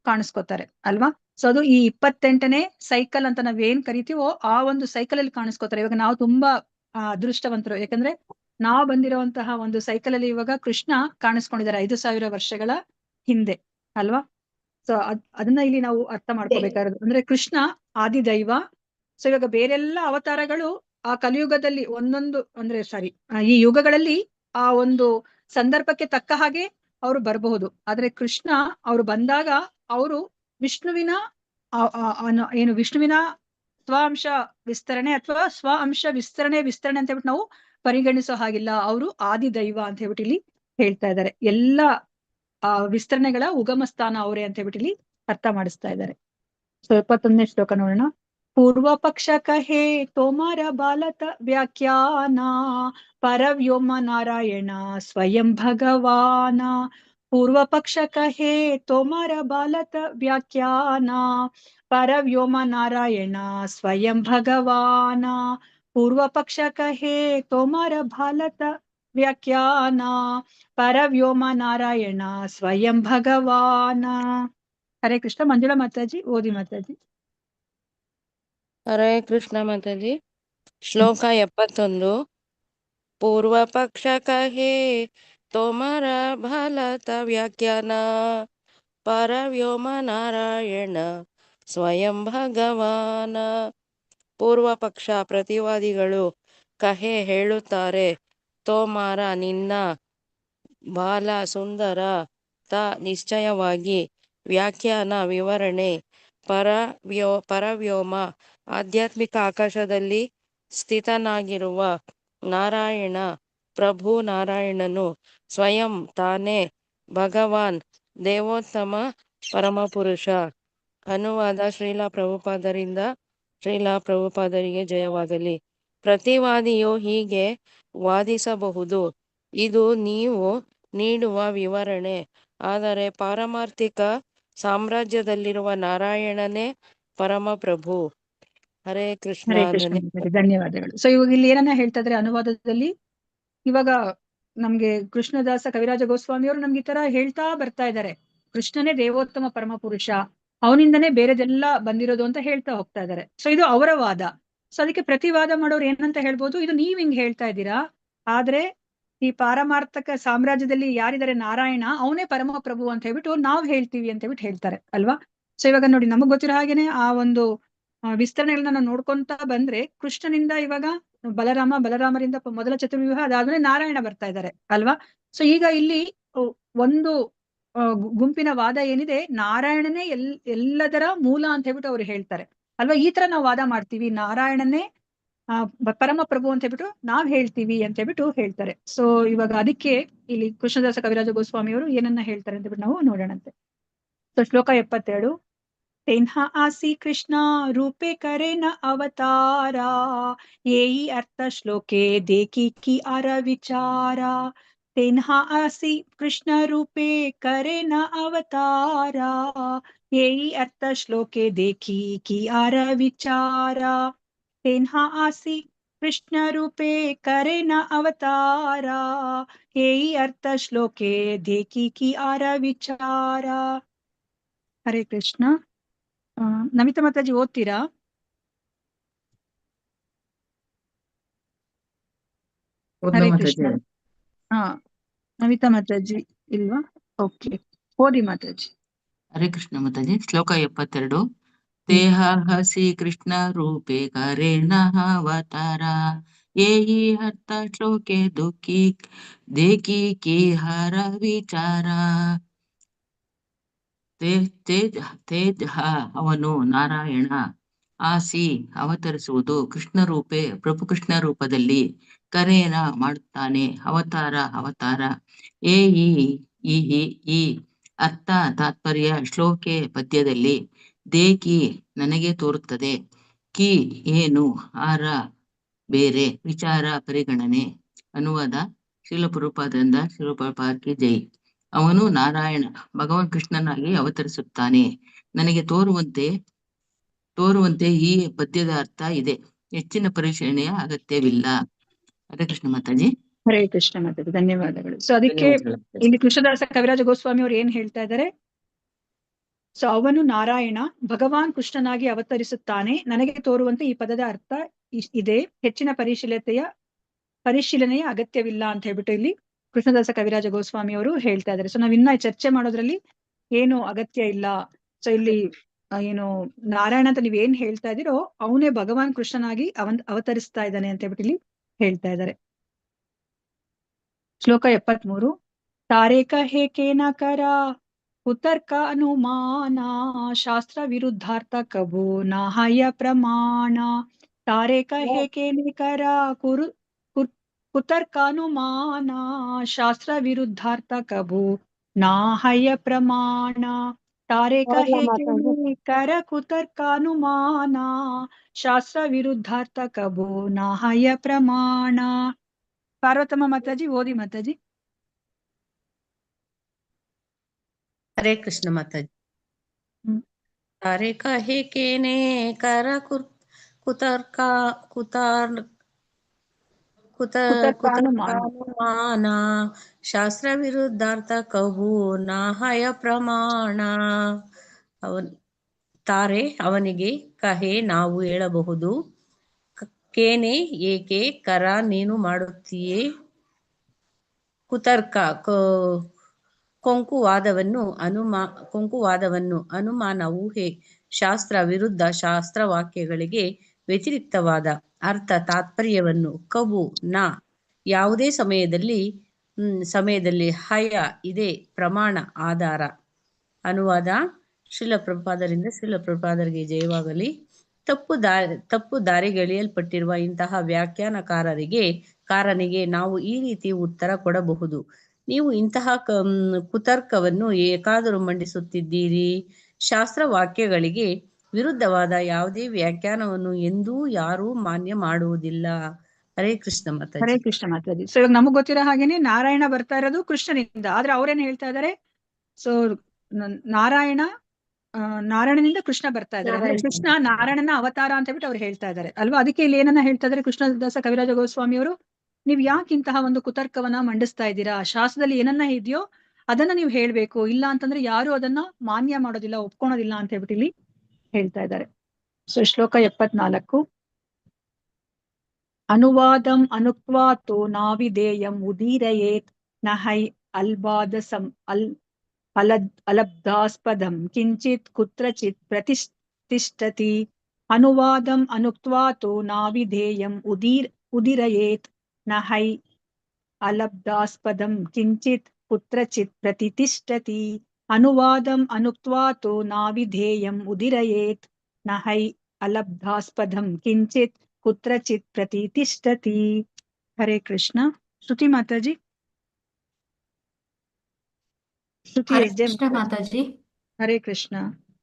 ಕಾಣಿಸ್ಕೋತಾರೆ ಅಲ್ವಾ. ಸೊ ಅದು ಈ 28ನೇ ಸೈಕಲ್ ಅಂತ ನಾವೇನ್ ಕರಿತೀವೋ ಆ ಒಂದು ಸೈಕಲ್ ಅಲ್ಲಿ ಕಾಣಿಸ್ಕೋತಾರೆ. ಇವಾಗ ನಾವು ತುಂಬಾ ಅದೃಷ್ಟವಂತರು, ಯಾಕಂದ್ರೆ ನಾವು ಬಂದಿರುವಂತಹ ಒಂದು ಸೈಕಲ್ ಅಲ್ಲಿ ಇವಾಗ ಕೃಷ್ಣ ಕಾಣಿಸ್ಕೊಂಡಿದ್ದಾರೆ 5000 ವರ್ಷಗಳ ಹಿಂದೆ ಅಲ್ವಾ. ಸೊ ಅದನ್ನ ಇಲ್ಲಿ ನಾವು ಅರ್ಥ ಮಾಡ್ಕೋಬೇಕಾಗಿರೋದು. ಅಂದ್ರೆ ಕೃಷ್ಣ ಆದಿದೈವ. ಸೊ ಇವಾಗ ಬೇರೆಲ್ಲ ಅವತಾರಗಳು ಆ ಕಲಿಯುಗದಲ್ಲಿ ಈ ಯುಗಗಳಲ್ಲಿ ಆ ಒಂದು ಸಂದರ್ಭಕ್ಕೆ ತಕ್ಕ ಹಾಗೆ ಅವರು ಬರಬಹುದು. ಆದ್ರೆ ಕೃಷ್ಣ ಅವರು ಬಂದಾಗ ಅವರು ವಿಷ್ಣುವಿನ ವಿಷ್ಣುವಿನ ಸ್ವ ಅಂಶ ವಿಸ್ತರಣೆ ಅಥವಾ ಸ್ವ ಅಂಶ ವಿಸ್ತರಣೆ ಅಂತ ಹೇಳ್ಬಿಟ್ಟು ನಾವು ಪರಿಗಣಿಸೋ ಹಾಗಿಲ್ಲ. ಅವರು ಆದಿದೈವ ಅಂತ ಹೇಳ್ಬಿಟ್ಟು ಇಲ್ಲಿ ಹೇಳ್ತಾ ಇದ್ದಾರೆ. ಎಲ್ಲ ವಿಸ್ತರಣೆಗಳ ಉಗಮ ಸ್ಥಾನ ಅವರೇ ಅಂತ ಹೇಳ್ಬಿಟ್ಟು ಇಲ್ಲಿ ಅರ್ಥ ಮಾಡಿಸ್ತಾ ಇದ್ದಾರೆ. ಸೊ 71ನೇ ಶ್ಲೋಕ ನೋಡೋಣ. ಪೂರ್ವ ಪಕ್ಷ ಕಹೆ ತೋಮಾರ ಬಾಲತ ವ್ಯಾಖ್ಯಾನ ಪರವ್ಯೋಮ ನಾರಾಯಣ ಸ್ವಯಂ ಭಗವಾನ. ಪೂರ್ವ ಪಕ್ಷ ಕಹೆ ತೋಮಾರ ಬಾಲತ ವ್ಯಾಖ್ಯಾನ ಪರವ್ಯೋಮ ನಾರಾಯಣ ಸ್ವಯಂ ಭಗವಾನ. ಪೂರ್ವ ಪಕ್ಷ ಕಹೆ ತೋಮಾರ ಬಾಲತ ವ್ಯಾಖ್ಯಾನ ಪರವ್ಯೋಮ ನಾರಾಯಣ ಸ್ವಯಂ ಭಗವಾನ. ಹರೇ ಕೃಷ್ಣ. ಮಂಜುಳಾ ಮಾತಾಜಿ ಓದಿ ಮಾತಾಜಿ. ಹರೇ ಕೃಷ್ಣ ಮಾತಾಜಿ. ಶ್ಲೋಕ 71. ಪೂರ್ವ ಪಕ್ಷ ಕಹೆ ತೋಮರ ಭಾಲತ ವ್ಯಾಖ್ಯಾನ ಪರವ್ಯೋಮ ನಾರಾಯಣ ಸ್ವಯಂ ಭಗವಾನ. ಪೂರ್ವ ಪಕ್ಷ ಪ್ರತಿವಾದಿಗಳು ಕಹೆ ಹೇಳುತ್ತಾರೆ, ತೋಮಾರ ನಿನ್ನ, ಬಾಲ ಸುಂದರ, ನಿಶ್ಚಯವಾಗಿ, ವ್ಯಾಖ್ಯಾನ ವಿವರಣೆ, ಪರವ್ಯೋಮ ಆಧ್ಯಾತ್ಮಿಕ ಆಕಾಶದಲ್ಲಿ ಸ್ಥಿತನಾಗಿರುವ ನಾರಾಯಣ ಪ್ರಭು ನಾರಾಯಣನು ಸ್ವಯಂ ತಾನೇ ಭಗವಾನ್ ದೇವೋತ್ತಮ ಪರಮಪುರುಷ. ಅನುವಾದ ಶ್ರೀಲಾ ಪ್ರಭುಪಾದರಿಂದ. ಶ್ರೀಲಾ ಪ್ರಭುಪಾದರಿಗೆ ಜಯವಾಗಲಿ. ಪ್ರತಿವಾದಿಯು ಹೀಗೆ ವಾದಿಸಬಹುದು, ಇದು ನೀವು ನೀಡುವ ವಿವರಣೆ. ಆದರೆ ಪಾರಮಾರ್ಥಿಕ ಸಾಮ್ರಾಜ್ಯದಲ್ಲಿರುವ ನಾರಾಯಣನೇ ಪರಮಪ್ರಭು. ಹರೇ ಕೃಷ್ಣ. ಹರೇ ಕೃಷ್ಣ. ಧನ್ಯವಾದಗಳು. ಸೊ ಇವಾಗ ಇಲ್ಲಿ ಏನನ್ನ ಹೇಳ್ತಾ ಇದ್ರೆ ಅನುವಾದದಲ್ಲಿ, ಇವಾಗ ನಮ್ಗೆ ಕೃಷ್ಣದಾಸ ಕವಿರಾಜ ಗೋಸ್ವಾಮಿ ಅವರು ನಮ್ಗೆ ಈ ತರ ಹೇಳ್ತಾ ಬರ್ತಾ ಇದ್ದಾರೆ, ಕೃಷ್ಣನೇ ದೇವೋತ್ತಮ ಪರಮ ಪುರುಷ, ಅವನಿಂದನೇ ಬೇರೆದೆಲ್ಲ ಬಂದಿರೋದು ಅಂತ ಹೇಳ್ತಾ ಹೋಗ್ತಾ ಇದ್ದಾರೆ. ಸೊ ಇದು ಅವರ ವಾದ. ಸೊ ಅದಕ್ಕೆ ಪ್ರತಿವಾದ ಮಾಡೋರು ಏನಂತ ಹೇಳ್ಬೋದು, ಇದು ನೀವ್ ಹಿಂಗ್ ಹೇಳ್ತಾ ಇದ್ದೀರಾ, ಆದ್ರೆ ಈ ಪಾರಮಾರ್ಥಕ ಸಾಮ್ರಾಜ್ಯದಲ್ಲಿ ಯಾರಿದ್ದಾರೆ ನಾರಾಯಣ, ಅವನೇ ಪರಮ ಪ್ರಭು ಅಂತ ಹೇಳ್ಬಿಟ್ಟು ನಾವ್ ಹೇಳ್ತೀವಿ ಅಂತ ಹೇಳ್ಬಿಟ್ಟು ಹೇಳ್ತಾರೆ ಅಲ್ವಾ. ಸೊ ಇವಾಗ ನೋಡಿ, ನಮಗ್ ಗೊತ್ತಿರೋ ಹಾಗೇನೆ ಆ ಒಂದು ವಿಸ್ತರಣೆಗಳನ್ನ ನಾವು ನೋಡ್ಕೊಂತ ಬಂದ್ರೆ, ಕೃಷ್ಣನಿಂದ ಇವಾಗ ಬಲರಾಮರಿಂದ ಮೊದಲ ಚತುರ್ವ್ಯೂಹ, ಅದಾದ್ಮೇಲೆ ನಾರಾಯಣ ಬರ್ತಾ ಇದ್ದಾರೆ ಅಲ್ವಾ. ಸೊ ಈಗ ಇಲ್ಲಿ ಒಂದು ಗುಂಪಿನ ವಾದ ಏನಿದೆ, ನಾರಾಯಣನೇ ಎಲ್ಲದರ ಮೂಲ ಅಂತ ಹೇಳ್ಬಿಟ್ಟು ಅವ್ರು ಹೇಳ್ತಾರೆ ಅಲ್ವಾ. ಈ ತರ ನಾವು ವಾದ ಮಾಡ್ತೀವಿ, ನಾರಾಯಣನೇ ಪರಮ ಪ್ರಭು ಅಂತ ಹೇಳ್ಬಿಟ್ಟು ನಾವ್ ಹೇಳ್ತೀವಿ ಅಂತ ಹೇಳ್ಬಿಟ್ಟು ಹೇಳ್ತಾರೆ. ಸೊ ಇವಾಗ ಅದಕ್ಕೆ ಇಲ್ಲಿ ಕೃಷ್ಣದಾಸ ಕವಿರಾಜ ಗೋಸ್ವಾಮಿ ಅವರು ಏನನ್ನ ಹೇಳ್ತಾರೆ ಅಂತ ಹೇಳ್ಬಿಟ್ಟು ನಾವು ನೋಡೋಣಂತೆ. ಸೊ ಶ್ಲೋಕ 72. तेन्हा आसी कृष्णा रूपे करे न अवतारा, येई अर्थ श्लोके देखी की आर विचारा. तेन्हा आसी कृष्ण रूपे करे न अवतारा, येई अर्थ श्लोके देखी की आर विचारा. तेन्हा आसी कृष्ण रूपे करे न अवतारा, येई अर्थ श्लोके देखी की आर विचारा. हरे कृष्ण. ನಮಿತಾ ಮಾತಾಜಿ ಓದ್ತೀರಾ? ಹರೇ ಕೃಷ್ಣ. ನಮಿತಾ ಮಾತಾಜಿ ಇಲ್ವಾ? ಓಕೆ, ಓದಿ ಮಾತಾಜಿ. ಹರೇ ಕೃಷ್ಣ ಮಾತಾಜಿ. ಶ್ಲೋಕ 72. ದೇಹ ಹಸಿ ಕೃಷ್ಣ ರೂಪೆ ಕರೇಣ ಅವತಾರ, ಏಹಿ ಅರ್ಥ ಶ್ಲೋಕೆ ದುಃಖಿ ದೇಕಿ ಕಿ ಹರ ವಿಚಾರ. ತೇಜ ಅವನು ನಾರಾಯಣ, ಆಸಿ ಅವತರಿಸುವುದು, ಕೃಷ್ಣ ರೂಪೆ ಪ್ರಭು ಕೃಷ್ಣ ರೂಪದಲ್ಲಿ, ಕರೇನ ಮಾಡುತ್ತಾನೆ, ಅವತಾರ. ಈ ಅರ್ಥ ತಾತ್ಪರ್ಯ ಶ್ಲೋಕೆ ಪದ್ಯದಲ್ಲಿ, ದೇಕಿ ನನಗೆ ತೋರುತ್ತದೆ, ಕಿ ಏನು, ಆರ ಬೇರೆ, ವಿಚಾರ ಪರಿಗಣನೆ. ಅನುವಾದ ಶ್ರೀಲ ಪ್ರಭುಪಾದರಿಂದ. ಶ್ರೀಲ ಪ್ರಭುಪಾದಕ್ಕೆ ಜೈ. ಅವನು ನಾರಾಯಣ ಭಗವಾನ್ ಕೃಷ್ಣನಾಗಿ ಅವತರಿಸುತ್ತಾನೆ. ನನಗೆ ತೋರುವಂತೆ ಈ ಪದ್ಯದ ಅರ್ಥ ಇದೆ, ಹೆಚ್ಚಿನ ಪರಿಶೀಲನೆಯ ಅಗತ್ಯವಿಲ್ಲ. ಹರೇ ಕೃಷ್ಣ ಮಾತಾಜಿ. ಹರೇ ಕೃಷ್ಣ ಮಾತಾಜಿ, ಧನ್ಯವಾದಗಳು. ಸೊ ಅದಕ್ಕೆ ಇಲ್ಲಿ ಕೃಷ್ಣದಾಸ ಕವಿರಾಜ ಗೋಸ್ವಾಮಿ ಅವರು ಏನ್ ಹೇಳ್ತಾ ಇದ್ದಾರೆ, ಸೊ ಅವನು ನಾರಾಯಣ ಭಗವಾನ್ ಕೃಷ್ಣನಾಗಿ ಅವತರಿಸುತ್ತಾನೆ, ನನಗೆ ತೋರುವಂತೆ ಈ ಪದದ ಅರ್ಥ ಇದೆ, ಹೆಚ್ಚಿನ ಪರಿಶೀಲನೆಯ ಅಗತ್ಯವಿಲ್ಲ ಅಂತ ಹೇಳ್ಬಿಟ್ಟು ಇಲ್ಲಿ ಕೃಷ್ಣದಾಸ ಕವಿರಾಜ ಗೋಸ್ವಾಮಿ ಅವರು ಹೇಳ್ತಾ ಇದ್ದಾರೆ. ಸೊ ನಾವ್ ಇನ್ನ ಚರ್ಚೆ ಮಾಡೋದ್ರಲ್ಲಿ ಏನು ಅಗತ್ಯ ಇಲ್ಲ. ಸೊ ಇಲ್ಲಿ ಏನು ನಾರಾಯಣ ಅಂತ ನೀವ್ ಏನ್ ಹೇಳ್ತಾ ಇದೀರೋ, ಅವನೇ ಭಗವಾನ್ ಕೃಷ್ಣನಾಗಿ ಅವತರಿಸ್ತಾ ಇದ್ದಾನೆ ಅಂತ ಹೇಳ್ಬಿಟ್ಟು ಇಲ್ಲಿ ಹೇಳ್ತಾ ಇದ್ದಾರೆ. ಶ್ಲೋಕ 73. ತಾರೇಕ ಹೇಕೇನ ಕರ ಕುತರ್ಕ ಅನುಮಾನ, ಶಾಸ್ತ್ರ ವಿರುದ್ಧಾರ್ಥ ಕಬು ನಾಹಯ ಪ್ರಮಾಣ. ತಾರೇಕ ಹೇಕೇನೆ ಕರ ಕುತರ್ಕಾನುಮಾನ, ಶಾಸ್ತ್ರ ವಿರುದ್ಧಾರ್ಥ ಕಬು ನಾಹಯ ಪ್ರಮಾಣ. ತಾರೇಕ ಹೇಕೇನೆ ಕರ ಕುತರ್ಕಾನುಮಾನ, ಶಾಸ್ತ್ರ ವಿರುದ್ಧಾರ್ಥ ಕಬು ನಾಹಯ ಪ್ರಮಾಣ. ಪಾರ್ವತಮ್ಮ ಮಾತಾಜಿ ಓದಿ ಮಾತಾಜಿ. ಹರೇ ಕೃಷ್ಣ ಮಾತಾಜಿ. ತಾರೇಕ ಹೇಕೇನೆ ಕರ ಕುತರ್ಕಾನುಮಾನ, ಶಾಸ್ತ್ರ ವಿರುದ್ಧಾರ್ಥ ಕಹು ನಾಹಯ ಪ್ರಮಾಣ. ತಾರೆ ಅವನಿಗೆ, ಕಹೆ ನಾವು ಹೇಳಬಹುದು, ಕೇನೆ ಏಕೆ, ಕರ ನೀನು ಮಾಡುತ್ತೀಯೇ, ಕುತರ್ಕ ಕೊಂಕುವಾದವನ್ನು, ಅನುಮಾನ ಊಹೆ, ಶಾಸ್ತ್ರ ವಿರುದ್ಧ ಶಾಸ್ತ್ರ ವಾಕ್ಯಗಳಿಗೆ ವ್ಯತಿರಿಕ್ತವಾದ ಅರ್ಥ ತಾತ್ಪರ್ಯವನ್ನು, ಕವು ನ ಯಾವುದೇ ಸಮಯದಲ್ಲಿ ಹಯ ಇದೆ, ಪ್ರಮಾಣ ಆಧಾರ. ಅನುವಾದ ಶ್ರೀಲ ಪ್ರಭುಪಾದರಿಂದ. ಶ್ರೀಲ ಪ್ರಭುಪಾದರಿಗೆ ಜಯವಾಗಲಿ. ತಪ್ಪು ದಾರಿಗೆಳೆಯಲ್ಪಟ್ಟಿರುವ ಇಂತಹ ಕಾರನಿಗೆ ನಾವು ಈ ರೀತಿ ಉತ್ತರ ಕೊಡಬಹುದು. ನೀವು ಇಂತಹ ಕುತರ್ಕವನ್ನು ಏಕಾದರೂ ಮಂಡಿಸುತ್ತಿದ್ದೀರಿ. ಶಾಸ್ತ್ರ ವಾಕ್ಯಗಳಿಗೆ ವಿರುದ್ಧವಾದ ಯಾವುದೇ ವ್ಯಾಖ್ಯಾನವನ್ನು ಎಂದೂ ಯಾರೂ ಮಾನ್ಯ ಮಾಡುವುದಿಲ್ಲ. ಹರೇ ಕೃಷ್ಣ ಹರೇ ಮಾತಾಜಿ. ಕೃಷ್ಣ ಮಾತಾಜಿ. ಸೊ ಇವಾಗ ನಮಗ್ ಗೊತ್ತಿರೋ ಹಾಗೇನೆ ನಾರಾಯಣ ಬರ್ತಾ ಇರೋದು ಕೃಷ್ಣನಿಂದ, ಆದ್ರೆ ಅವ್ರೇನ್ ಹೇಳ್ತಾ ಇದಾರೆ, ಸೊ ನಾರಾಯಣನಿಂದ ಕೃಷ್ಣ ಬರ್ತಾ ಇದ್ದಾರೆ, ಅಂದ್ರೆ ಕೃಷ್ಣ ನಾರಾಯಣನ ಅವತಾರ ಅಂತ ಹೇಳ್ಬಿಟ್ಟು ಅವ್ರು ಹೇಳ್ತಾ ಇದ್ದಾರೆ ಅಲ್ವಾ. ಅದಕ್ಕೆ ಇಲ್ಲಿ ಏನನ್ನ ಹೇಳ್ತಾ ಇದಾರೆ ಕೃಷ್ಣದಾಸ ಕವಿರಾಜ ಗೋಸ್ವಾಮಿ ಅವರು, ನೀವ್ ಯಾಕೆ ಇಂತಹ ಒಂದು ಕುತರ್ಕವನ್ನ ಮಂಡಿಸ್ತಾ ಇದ್ದೀರಾ, ಶಾಸ್ತ್ರದಲ್ಲಿ ಏನನ್ನ ಇದೆಯೋ ಅದನ್ನ ನೀವು ಹೇಳ್ಬೇಕು, ಇಲ್ಲ ಅಂತಂದ್ರೆ ಯಾರು ಅದನ್ನ ಮಾನ್ಯ ಮಾಡೋದಿಲ್ಲ, ಒಪ್ಕೊಳೋದಿಲ್ಲ ಅಂತ ಹೇಳ್ಬಿಟ್ಟು ಇಲ್ಲಿ ಹೇಳ್ತಾ ಇದ್ದಾರೆ. ಸೊ ಶ್ಲೋಕ 74. ಅನುವಾದಂ ಅನುಕ್ವಾತೋ ನಾವಿಧೇಯಂ ಉದೀರಯೇತ್ ನಹೈ ಅಲಬ್ಧಾಸ್ಪದಂ ಕಿಂಚಿತ್ ಕುತ್ರಚಿತ್ ಪ್ರತಿಷ್ಠತಿ. ಅನುವಾದಂ ಅನುಕ್ವಾತೋ ನಾವಿಧೇಯಂ ಉದೀರಯೇತ್ ನಹೈ ಅಲಬ್ಧಾಸ್ಪದಂ ಕಿಂಚಿತ್ ಕುತ್ರಚಿತ್ ಪ್ರತಿಷ್ಠತಿ. ಅನುವಾದಂ ಅನುಕ್ವಾತೋ ನಾವಿಧೇಯಂ ಉದೀರಯೇತ್ ನಹೈ ಅಲಬ್ಧಾಸ್ಪದಂ ಕಿಂಚಿತ್ ಕುತ್ರಚಿತ್ ಪ್ರತಿಷ್ಠತಿ. ಹರೇ ಕೃಷ್ಣ. ಶ್ರುತಿ ಮಾತಾಜಿ. ಶ್ರುತಿ ಹರೇ ಎಸ್ ಜೆ ಕೃಷ್ಣ ಮಾತಾಜಿ. ಹರೇ ಕೃಷ್ಣ.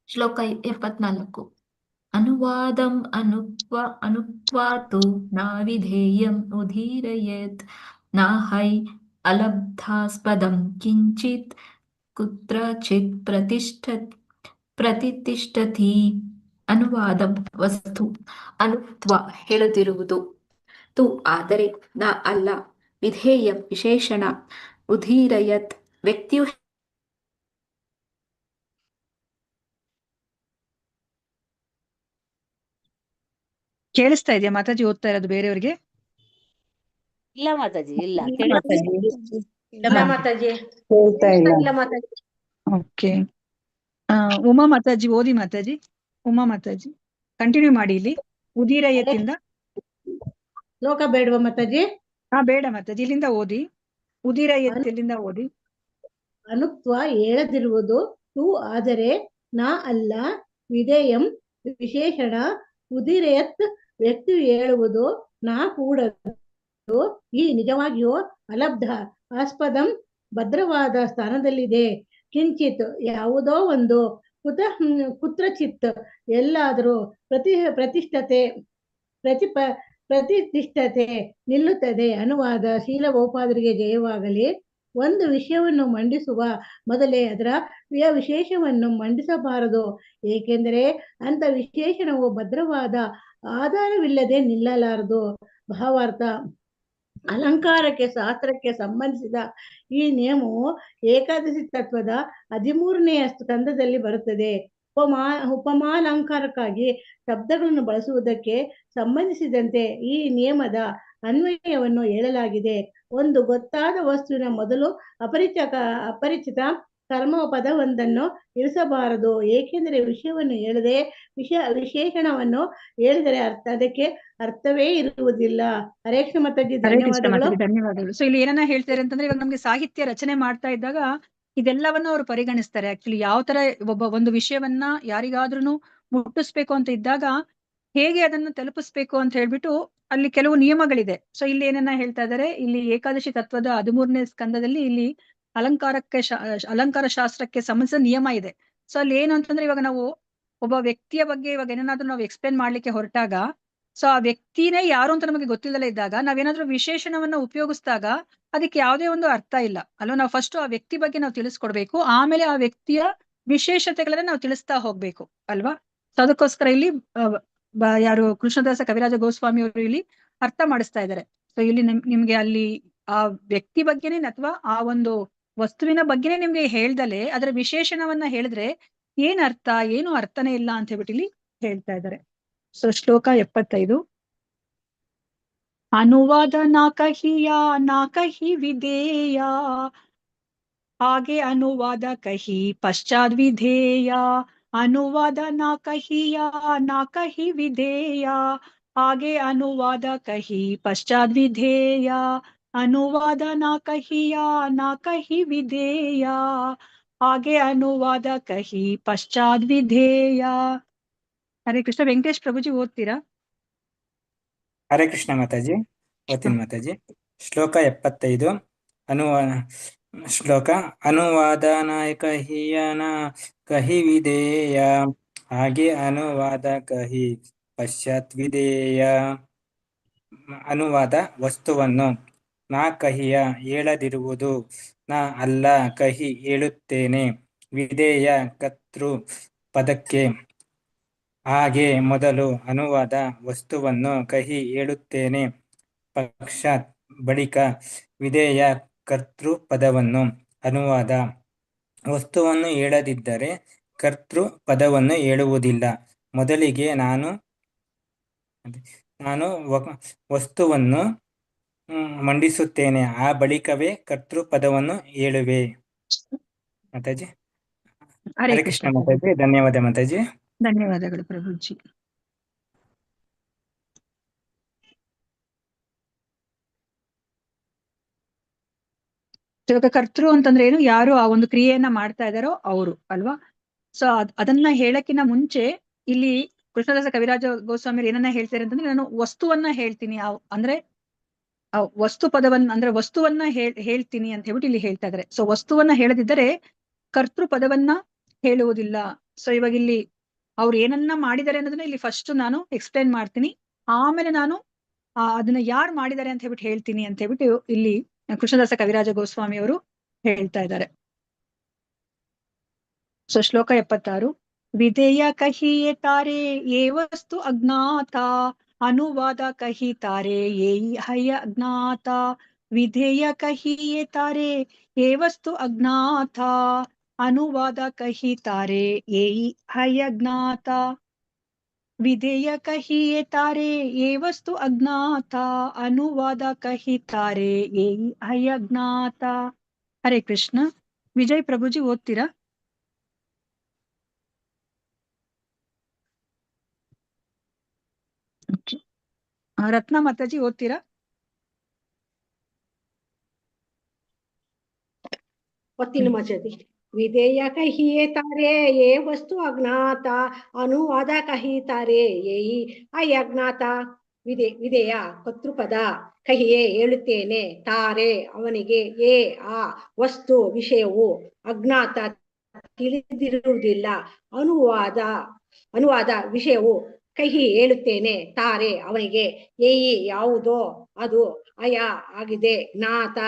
ಶ್ಲೋಕ 74. ಅನುವಾದಂ ಅನುಕ್ವಾತು ನಾವಿಧೇಯಂ ಉದೀರಯೇತ್ ನಾಹೈ ಅಲಬ್ಧಾಸ್ಪದಂ ಕಿಂಚಿತ್ ಕುತ್ರಚಿತ್ ಪ್ರತಿಷ್ಠತಿ. ಅನುವಾದಂ ವಸ್ತು, ಅನುಕ್ತ್ವ ಹೇಳುತ್ತಿರುವುದು, ತು ಆದರೆ, ನ ಅಲ್ಲ, ವಿಧೇಯಂ ವಿಶೇಷಣ, ಉದೀರಯತ್ ವ್ಯಕ್ತಿಯು ಕೇಳಿಸ್ತಾ ಇದೆಯಾ ಮಾತಾಜಿ ಓದ್ತಾ ಇರೋದು ಬೇರೆಯವ್ರಿಗೆ? ಇಲ್ಲ ಮಾತಾಜಿ, ಇಲ್ಲ ಇಲ್ಲ ಮಾತಾಜಿ. ಓಕೆ. ಉಮಾ ಮಾತಾಜಿ ಓದಿ ಮಾತಾಜಿ. ಉಮಾ ಮಾತಾಜಿ ಕಂಟಿನ್ಯೂ ಮಾಡಿ ಇಲ್ಲಿ ಉದೀರಯತ್ತಿಂದ. ಶ್ಲೋಕ ಬೇಡವಾ ಮಾತಾಜಿ? ಬೇಡ ಮಾತಾಜಿ, ಇಲ್ಲಿಂದ ಓದಿ. ಉದೀರಯತ್ತಿಂದ ಓದಿ. ಅನುಕ್ತ್ವ ಹೇಳದಿರುವುದು, ತು ಆದರೆ, ನಾ ಅಲ್ಲ, ವಿಧೇಯಂ ವಿಶೇಷಣ, ಉದೀರಯತ್ ವ್ಯಕ್ತಿಯು ಹೇಳುವುದು, ನಾ ಕೂಡದು, ಈ ನಿಜವಾಗಿಯೂ ಅಲಬ್ಧ ಆಸ್ಪದಂ ಭದ್ರವಾದ ಸ್ಥಾನದಲ್ಲಿದೆ, ಕಿಂಚಿತ್ ಯಾವುದೋ ಒಂದು, ಕುತ್ರಚಿತ್ ಎಲ್ಲಾದರೂ, ಪ್ರತಿಷ್ಠತೆ ನಿಲ್ಲುತ್ತದೆ. ಅನುವಾದ. ಶೀಲಗೋಪಾದರಿಗೆ ಜಯವಾಗಲಿ. ಒಂದು ವಿಷಯವನ್ನು ಮಂಡಿಸುವ ಮೊದಲೇ ಅದರ ವಿಶೇಷವನ್ನು ಮಂಡಿಸಬಾರದು, ಏಕೆಂದರೆ ಅಂತ ವಿಶೇಷಣವು ಭದ್ರವಾದ ಆಧಾರವಿಲ್ಲದೆ ನಿಲ್ಲಲಾರದು. ಭಾವಾರ್ಥ. ಅಲಂಕಾರಕ್ಕೆ ಶಾಸ್ತ್ರಕ್ಕೆ ಸಂಬಂಧಿಸಿದ ಈ ನಿಯಮವು ಏಕಾದಶಿ ತತ್ವದ 13ನೇ ಸ್ಕಂದದಲ್ಲಿ ಬರುತ್ತದೆ. ಉಪಮಾಲಂಕಾರಕ್ಕಾಗಿ ಶಬ್ದಗಳನ್ನು ಬಳಸುವುದಕ್ಕೆ ಸಂಬಂಧಿಸಿದಂತೆ ಈ ನಿಯಮದ ಅನ್ವಯವನ್ನು ಹೇಳಲಾಗಿದೆ. ಒಂದು ಗೊತ್ತಾದ ವಸ್ತುವಿನ ಮೊದಲು ಅಪರಿಚಿತ ಕರ್ಮ ಪದವೊಂದನ್ನು ಇರಿಸಬಾರದು, ಏಕೆಂದರೆ ವಿಷಯವನ್ನು ಹೇಳದೆ ವಿಶೇಷಣವನ್ನು ಹೇಳಿದರೆ ಅದಕ್ಕೆ ಅರ್ಥವೇ ಇರುವುದಿಲ್ಲ. ಹರೇ ಕೃಷ್ಣ ಮಾತಾಜಿ, ಧನ್ಯವಾದಗಳು. ಧನ್ಯವಾದಗಳು. ಸೊ ಇಲ್ಲಿ ಏನನ್ನ ಹೇಳ್ತಾರೆ ಅಂತಂದ್ರೆ, ಇವಾಗ ನಮ್ಗೆ ಸಾಹಿತ್ಯ ರಚನೆ ಮಾಡ್ತಾ ಇದ್ದಾಗ ಇದೆಲ್ಲವನ್ನು ಅವರು ಪರಿಗಣಿಸ್ತಾರೆ. ಆಕ್ಚುಲಿ ಯಾವ ತರ ಒಂದು ವಿಷಯವನ್ನ ಯಾರಿಗಾದ್ರೂ ಮುಟ್ಟಿಸ್ಬೇಕು ಅಂತ ಇದ್ದಾಗ ಹೇಗೆ ಅದನ್ನ ತಲುಪಿಸ್ಬೇಕು ಅಂತ ಹೇಳ್ಬಿಟ್ಟು ಅಲ್ಲಿ ಕೆಲವು ನಿಯಮಗಳಿದೆ. ಸೊ ಇಲ್ಲಿ ಏನನ್ನ ಹೇಳ್ತಾ ಇದ್ದಾರೆ, ಇಲ್ಲಿ ಏಕಾದಶಿ ತತ್ವದ 13ನೇ ಸ್ಕಂದದಲ್ಲಿ ಇಲ್ಲಿ ಅಲಂಕಾರ ಶಾಸ್ತ್ರಕ್ಕೆ ಸಂಬಂಧಿಸಿದ ನಿಯಮ ಇದೆ. ಸೊ ಅಲ್ಲಿ ಏನು ಅಂತಂದ್ರೆ, ಇವಾಗ ನಾವು ಒಬ್ಬ ವ್ಯಕ್ತಿಯ ಬಗ್ಗೆ ಇವಾಗ ಏನಾದ್ರೂ ನಾವು ಎಕ್ಸ್ಪ್ಲೇನ್ ಮಾಡ್ಲಿಕ್ಕೆ ಹೊರಟಾಗ, ಸೊ ಆ ವ್ಯಕ್ತಿನೇ ಯಾರು ಅಂತ ನಮಗೆ ಗೊತ್ತಿಲ್ಲದೆ ಇದ್ದಾಗ ನಾವೇನಾದ್ರೂ ವಿಶೇಷಣವನ್ನ ಉಪಯೋಗಿಸಿದಾಗ ಅದಕ್ಕೆ ಯಾವುದೇ ಒಂದು ಅರ್ಥ ಇಲ್ಲ ಅಲ್ವಾ. ನಾವು ಫಸ್ಟ್ ಆ ವ್ಯಕ್ತಿ ಬಗ್ಗೆ ನಾವು ತಿಳಿಸ್ಕೊಡ್ಬೇಕು, ಆಮೇಲೆ ಆ ವ್ಯಕ್ತಿಯ ವಿಶೇಷತೆಗಳನ್ನ ನಾವು ತಿಳಿಸ್ತಾ ಹೋಗ್ಬೇಕು ಅಲ್ವಾ. ಸೊ ಅದಕ್ಕೋಸ್ಕರ ಇಲ್ಲಿ ಯಾರು ಕೃಷ್ಣದಾಸ ಕವಿರಾಜ ಗೋಸ್ವಾಮಿ ಅವರು ಇಲ್ಲಿ ಅರ್ಥ ಮಾಡಿಸ್ತಾ ಇದ್ದಾರೆ. ಸೊ ಇಲ್ಲಿ ನಿಮ್ಗೆ ಅಲ್ಲಿ ಆ ವ್ಯಕ್ತಿ ಬಗ್ಗೆನೇ ಅಥವಾ ಆ ಒಂದು ವಸ್ತುವಿನ ಬಗ್ಗೆನೇ ನಿಮ್ಗೆ ಹೇಳ್ದಲೆ ಅದರ ವಿಶೇಷಣವನ್ನ ಹೇಳಿದ್ರೆ ಏನ್ ಅರ್ಥ, ಏನು ಅರ್ಥನೇ ಇಲ್ಲ ಅಂತ ಹೇಳ್ಬಿಟ್ಟು ಇಲ್ಲಿ ಹೇಳ್ತಾ ಇದ್ದಾರೆ. ಸೊ ಶ್ಲೋಕ 75. ಅನುವಾದ ನಾಕಹಿ ವಿಧೇಯ, ಹಾಗೆ ಅನುವಾದ ಕಹಿ ಪಶ್ಚಾತ್ ವಿಧೇಯ. ಅನುವಾದ ನಾಕಹಿ ವಿಧೇಯ, ಹಾಗೆ ಅನುವಾದ ಕಹಿ ಪಶ್ಚಾತ್ ವಿಧೇಯ. ಅನುವಾದ ನಾಕಹಿ ವಿಧೇಯ, ಹಾಗೆ ಅನುವಾದ ಕಹಿ ಪಶ್ಚಾತ್ ವಿಧೇಯ. ಹರೇ ಕೃಷ್ಣ. ವೆಂಕಟೇಶ್ ಪ್ರಭುಜಿ ಓದ್ತೀರಾ? ಹರೇ ಕೃಷ್ಣ ಮಾತಾಜಿ, ಓದ್ತೀನಿ ಮಾತಾಜಿ. ಶ್ಲೋಕ 75. ಶ್ಲೋಕ ಅನುವಾದನಾಯ ಕಹಿಯನ ಕಹಿ ವಿಧೇಯ, ಹಾಗೆ ಅನುವಾದ ಕಹಿ ಪಶ್ಚಾತ್ ವಿಧೇಯ. ಅನುವಾದ: ವಸ್ತುವನ್ನು. ನಾ ಕಹಿಯ ಹೇಳದಿರುವುದು, ನಾ ಅಲ್ಲ ಕಹಿ ಹೇಳುತ್ತೇನೆ. ವಿಧೇಯ ಕರ್ತೃ ಪದಕ್ಕೆ. ಹಾಗೆ ಮೊದಲು. ಅನುವಾದ: ವಸ್ತುವನ್ನು ಕಹಿ ಹೇಳುತ್ತೇನೆ. ಪಶ್ಚಾತ್ ಬಳಿಕ. ವಿಧೇಯ ಕರ್ತೃ ಪದವನ್ನು. ಅನುವಾದ: ವಸ್ತುವನ್ನು ಹೇಳದಿದ್ದರೆ ಕರ್ತೃ ಪದವನ್ನು ಹೇಳುವುದಿಲ್ಲ. ಮೊದಲಿಗೆ ನಾನು ವಸ್ತುವನ್ನು ಮಂಡಿಸುತ್ತೇನೆ, ಆ ಬಳಿಕವೇ ಕರ್ತೃ ಪದವನ್ನು ಹೇಳುವೆ. ಮಾತಾಜಿ. ಹರೇ ಹರೇ ಕೃಷ್ಣ ಕೃಷ್ಣ ಮಾತಾಜಿ, ಧನ್ಯವಾದ ಮಾತಾಜಿ. ಧನ್ಯವಾದಗಳು ಪ್ರಭುಜಿ. ಇವಾಗ ಕರ್ತೃ ಅಂತಂದ್ರೆ ಏನು? ಯಾರು ಆ ಒಂದು ಕ್ರಿಯೆಯನ್ನ ಮಾಡ್ತಾ ಇದಾರೋ ಅವರು ಅಲ್ವಾ? ಸೊ ಅದನ್ನ ಹೇಳಕ್ಕಿಂತ ಮುಂಚೆ ಇಲ್ಲಿ ಕೃಷ್ಣದಾಸ ಕವಿರಾಜ ಗೋಸ್ವಾಮಿ ಏನನ್ನ ಹೇಳ್ತಾರೆ ಅಂತಂದ್ರೆ, ನಾನು ವಸ್ತುವನ್ನ ಹೇಳ್ತೀನಿ, ಅಂದ್ರೆ ವಸ್ತು ಪದವನ್ನ ಅಂದ್ರೆ ವಸ್ತುವನ್ನ ಹೇಳ್ತೀನಿ ಅಂತ ಹೇಳ್ಬಿಟ್ಟು ಇಲ್ಲಿ ಹೇಳ್ತಾ ಇದಾರೆ. ಸೊ ವಸ್ತುವನ್ನ ಹೇಳದಿದ್ದರೆ ಕರ್ತೃ ಪದವನ್ನ ಹೇಳುವುದಿಲ್ಲ. ಸೊ ಇವಾಗ ಇಲ್ಲಿ ಅವ್ರು ಏನನ್ನ ಮಾಡಿದ್ದಾರೆ ಅನ್ನೋದನ್ನ ಇಲ್ಲಿ ಫಸ್ಟ್ ನಾನು ಎಕ್ಸ್ಪ್ಲೇನ್ ಮಾಡ್ತೀನಿ, ಆಮೇಲೆ ನಾನು ಅದನ್ನ ಯಾರು ಮಾಡಿದ್ದಾರೆ ಅಂತ ಹೇಳ್ಬಿಟ್ಟು ಹೇಳ್ತೀನಿ ಅಂತ ಹೇಳ್ಬಿಟ್ಟು ಇಲ್ಲಿ ಕೃಷ್ಣದಾಸ ಕವಿರಾಜ ಗೋಸ್ವಾಮಿ ಅವರು ಹೇಳ್ತಾ ಇದ್ದಾರೆ. ಸೊ ಶ್ಲೋಕ 76. ವಿಧೇಯ ಕಹಿಯೇ ತಾರೆ ಯೇ ವಸ್ತು ಅಜ್ಞಾತ, ಅನುವಾದ ಕಹಿತಾರೆ ಯೇ ಹಯ ಅಜ್ಞಾತ. ವಿಧೇಯ ಕಹಿಯೇ ತಾರೆ ಯೇ ವಸ್ತು ಅಜ್ಞಾತ, ಅನುವಾದ ಕಹಿತಾರೆ ಯೇ ಹಯ ಅಜ್ಞಾತ. ವಿಧೇಯ ಕಹಿಯೇ ತಾರೆ ಯೇ ವಸ್ತು ಅಜ್ಞಾತ, ಅನುವಾದ ಕಹಿತಾರೆ ಯೇ ಹಯ ಅಜ್ಞಾತ. ಹರೇ ಕೃಷ್ಣ. ವಿಜಯ್ ಪ್ರಭುಜಿ ಓದ್ತೀರಾ? ರತ್ನ ಮಾತಾಜಿ ಓದ್ತೀರಾ? ಒತ್ತಿನ ಮಾತಾಜಿ. ವಿಧೇಯ ಕಹಿಯೇ ತಾರೆ ಯೇ ವಸ್ತು ಅಜ್ಞಾತ, ಅನುವಾದ ಕಹಿತಾರೆ ಯೇ ಅಜ್ಞಾತ. ವಿಧೇಯ ಕರ್ತೃಪದ. ಕಹಿಯೇ ಹೇಳುತ್ತೇನೆ. ತಾರೆ ಅವನಿಗೆ. ಏ ಆ ವಸ್ತು ವಿಷಯವು. ಅಜ್ಞಾತ ತಿಳಿದಿರುವುದಿಲ್ಲ. ಅನುವಾದ ವಿಷಯವು. ಕಹಿ ಹೇಳುತ್ತೇನೆ. ತಾರೆ ಅವನಿಗೆ. ಏಯಿ ಯಾವುದೋ ಅದು. ಅಯ ಆಗಿದೆ. ಜ್ಞಾತ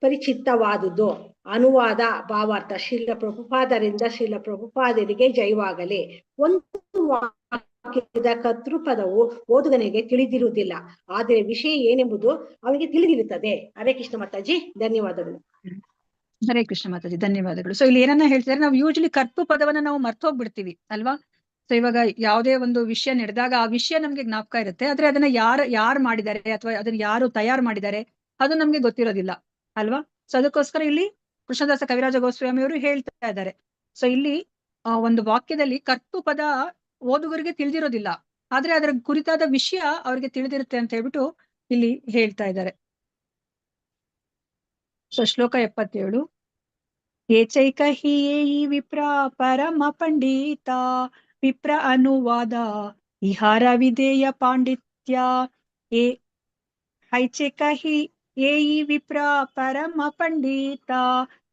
ಪರಿಚಿತವಾದುದು. ಅನುವಾದ ಭಾವಾರ್ಥ. ಶ್ರೀಲ ಪ್ರಭುಪಾದರಿಂದ ಶ್ರೀಲ ಪ್ರಭುಪಾದರಿಗೆ ಜಯವಾಗಲಿ. ಒಂದು ವಾಕ್ಯದ ಕರ್ತೃಪದವು ಓದುಗನಿಗೆ ತಿಳಿದಿರುವುದಿಲ್ಲ, ಆದರೆ ವಿಷಯ ಏನೆಂಬುದು ಅವನಿಗೆ ತಿಳಿದಿರುತ್ತದೆ. ಹರೇ ಕೃಷ್ಣ ಮಾತಾಜಿ, ಧನ್ಯವಾದಗಳು. ಹರೇ ಕೃಷ್ಣ ಮಾತಾಜಿ, ಧನ್ಯವಾದಗಳು. ಸೊ ಇಲ್ಲಿ ಏನನ್ನ ಹೇಳ್ತಾರೆ, ನಾವು ಯೂಶಲಿ ಕರ್ತೃ ಪದವನ್ನ ನಾವು ಮರ್ತೋಗ್ಬಿಡ್ತೀವಿ ಅಲ್ವಾ? ಸೊ ಇವಾಗ ಯಾವುದೇ ಒಂದು ವಿಷಯ ನಡೆದಾಗ ಆ ವಿಷಯ ನಮ್ಗೆ ಜ್ಞಾಪಕ ಇರುತ್ತೆ, ಆದ್ರೆ ಅದನ್ನ ಯಾರು ಮಾಡಿದ್ದಾರೆ ಅಥವಾ ಅದನ್ನ ಯಾರು ತಯಾರು ಮಾಡಿದ್ದಾರೆ ಅದು ನಮ್ಗೆ ಗೊತ್ತಿರೋದಿಲ್ಲ ಅಲ್ವಾ? ಸೊ ಅದಕ್ಕೋಸ್ಕರ ಇಲ್ಲಿ ಕೃಷ್ಣದಾಸ ಕವಿರಾಜ ಗೋಸ್ವಾಮಿ ಅವರು ಹೇಳ್ತಾ ಇದ್ದಾರೆ. ಸೊ ಇಲ್ಲಿ ಒಂದು ವಾಕ್ಯದಲ್ಲಿ ಕರ್ತೃ ಪದ ಓದುಗರಿಗೆ ತಿಳಿದಿರೋದಿಲ್ಲ, ಆದ್ರೆ ಅದರ ಕುರಿತಾದ ವಿಷಯ ಅವ್ರಿಗೆ ತಿಳಿದಿರುತ್ತೆ ಅಂತ ಹೇಳ್ಬಿಟ್ಟು ಇಲ್ಲಿ ಹೇಳ್ತಾ ಇದ್ದಾರೆ. ಸೊ ಶ್ಲೋಕ 77. ಏಚೈಕ ಹಿಯೇ ವಿಪ್ರ ಪರಮ ಪಂಡಿತ, ವಿಪ್ರ ಅನುವಾದ ಇಹಾರ ವಿಧೇಯ ಪಾಂಡಿತ್ಯ. ಹೈಚೈಕ ಹಿಯೇ ವಿಪ್ರ ಪರಮ ಪಂಡಿತ,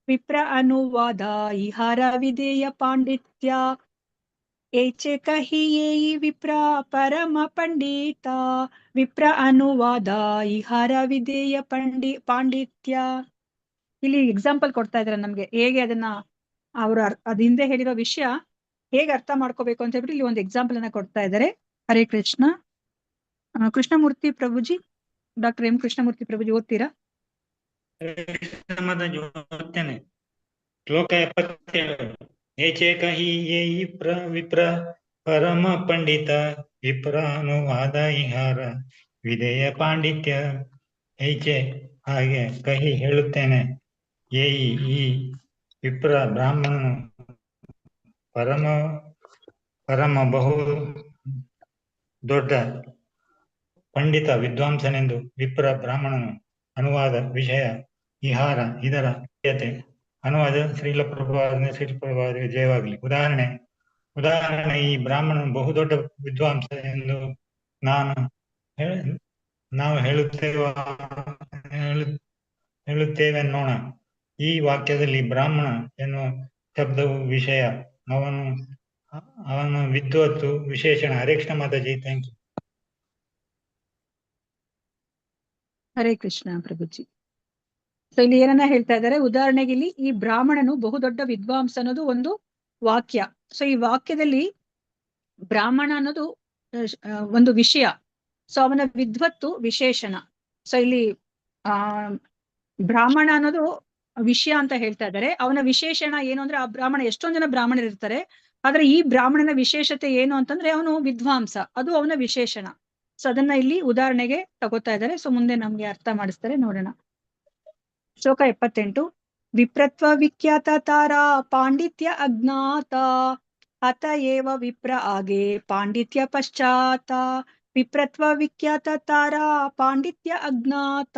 ವಿಪ್ರ ಅನುವಾದ ಇಹಾರ ವಿಧೇಯ ಪಾಂಡಿತ್ಯ. ಏಚೈಕ ಹಿಯೇ ವಿಪ್ರ ಪರಮ ಪಂಡಿತ, ವಿಪ್ರ ಅನುವಾದ ಇಹಾರ ವಿಧೇಯ ಪಾಂಡಿತ್ಯ. ಇಲ್ಲಿ ಎಕ್ಸಾಂಪಲ್ ಕೊಡ್ತಾ ಇದಾರೆ ನಮ್ಗೆ, ಹೇಗೆ ಅದನ್ನ ಅವರು ಅದ್ ಹಿಂದೆ ಹೇಳಿರೋ ವಿಷಯ ಹೇಗೆ ಅರ್ಥ ಮಾಡ್ಕೋಬೇಕು ಅಂತ ಹೇಳ್ಬಿಟ್ಟು ಇಲ್ಲಿ ಒಂದು ಎಕ್ಸಾಂಪಲ್ ಅನ್ನ ಕೊಡ್ತಾ ಇದ್ದಾರೆ. ಹರೇ ಕೃಷ್ಣ. ಕೃಷ್ಣಮೂರ್ತಿ ಪ್ರಭುಜಿ, ಡಾಕ್ಟರ್ ಎಂ ಕೃಷ್ಣಮೂರ್ತಿ ಪ್ರಭುಜಿ ಓದ್ತೀರಾ? ಶ್ಲೋಕ 77. ಏಚೇಕ ಹಿಯೇ ವಿಪ್ರ ಪರಮ ಪಂಡಿತ, ವಿಪ್ರ ಅನುವಾದ ಇಹಾರ ವಿಧೇಯ ಪಾಂಡಿತ್ಯ. ಏಚೆ ಹಾಗೆ ಕಹಿ ಹೇಳುತ್ತೇನೆ. ಏಯಿ ಈ ವಿಪ್ರ ಬ್ರಾಹ್ಮಣನು, ಪರಮ ಬಹು ದೊಡ್ಡ ಪಂಡಿತ ವಿದ್ವಾಂಸನೆಂದು. ವಿಪ್ರ ಬ್ರಾಹ್ಮಣನು. ಅನುವಾದ ವಿಷಯ. ಇಹಾರ ಇದರ ಅನುವಾದ ಶ್ರೀಲ ಪ್ರಭುಪಾದರಿಗೆ ಜಯವಾಗಲಿ. ಉದಾಹರಣೆ: ಉದಾಹರಣೆ, ಈ ಬ್ರಾಹ್ಮಣನು ಬಹುದೊಡ್ಡ ವಿದ್ವಾಂಸ ಎಂದು ನಾವು ಹೇಳುತ್ತೇವೆನ್ನೋಣ. ಈ ವಾಕ್ಯದಲ್ಲಿ ಬ್ರಾಹ್ಮಣ ಎನ್ನುವ ಶಬ್ದವು ವಿಷಯ, ಅವನ ವಿದ್ವತ್ತು ವಿಶೇಷಣ. Hare Krishna Mataji, thank you. Hare Krishna Prabhuji. So ಇಲ್ಲಿ ಏನನ್ನ ಹೇಳ್ತಾ ಇದ್ದಾರೆ, ಉದಾಹರಣೆಗೆ ಇಲ್ಲಿ ಈ ಬ್ರಾಹ್ಮಣನು ಬಹುದೊಡ್ಡ ವಿದ್ವಾಂಸ ಅನ್ನೋದು ಒಂದು ವಾಕ್ಯ. ಸೊ ಈ ವಾಕ್ಯದಲ್ಲಿ ಬ್ರಾಹ್ಮಣ ಅನ್ನೋದು ಒಂದು ವಿಷಯ, ಸೊ ಅವನ ವಿದ್ವತ್ತು ವಿಶೇಷಣ. ಸೊ ಇಲ್ಲಿ ಬ್ರಾಹ್ಮಣ ಅನ್ನೋದು ವಿಷಯ ಅಂತ ಹೇಳ್ತಾ ಇದ್ದಾರೆ. ಅವನ ವಿಶೇಷಣ ಏನು ಅಂದ್ರೆ, ಆ ಬ್ರಾಹ್ಮಣ, ಎಷ್ಟೊಂದ್ ಜನ ಬ್ರಾಹ್ಮಣರು ಇರ್ತಾರೆ, ಆದ್ರೆ ಈ ಬ್ರಾಹ್ಮಣನ ವಿಶೇಷತೆ ಏನು ಅಂತಂದ್ರೆ ಅವನು ವಿದ್ವಾಂಸ, ಅದು ಅವನ ವಿಶೇಷಣ. ಸೊ ಅದನ್ನ ಇಲ್ಲಿ ಉದಾಹರಣೆಗೆ ತಗೋತಾ ಇದ್ದಾರೆ. ಸೊ ಮುಂದೆ ನಮ್ಗೆ ಅರ್ಥ ಮಾಡಿಸ್ತಾರೆ, ನೋಡೋಣ. ಶ್ಲೋಕ 78. ವಿಪ್ರತ್ವ ವಿಖ್ಯಾತ ತಾರಾ ಪಾಂಡಿತ್ಯ ಅಜ್ಞಾತ ಅತ ಏವ ವಿಪ್ರ ಆಗೆ ಪಾಂಡಿತ್ಯ ಪಶ್ಚಾತ. ವಿಪ್ರತ್ವ ವಿಖ್ಯಾತ ತಾರಾ ಪಾಂಡಿತ್ಯ ಅಜ್ಞಾತ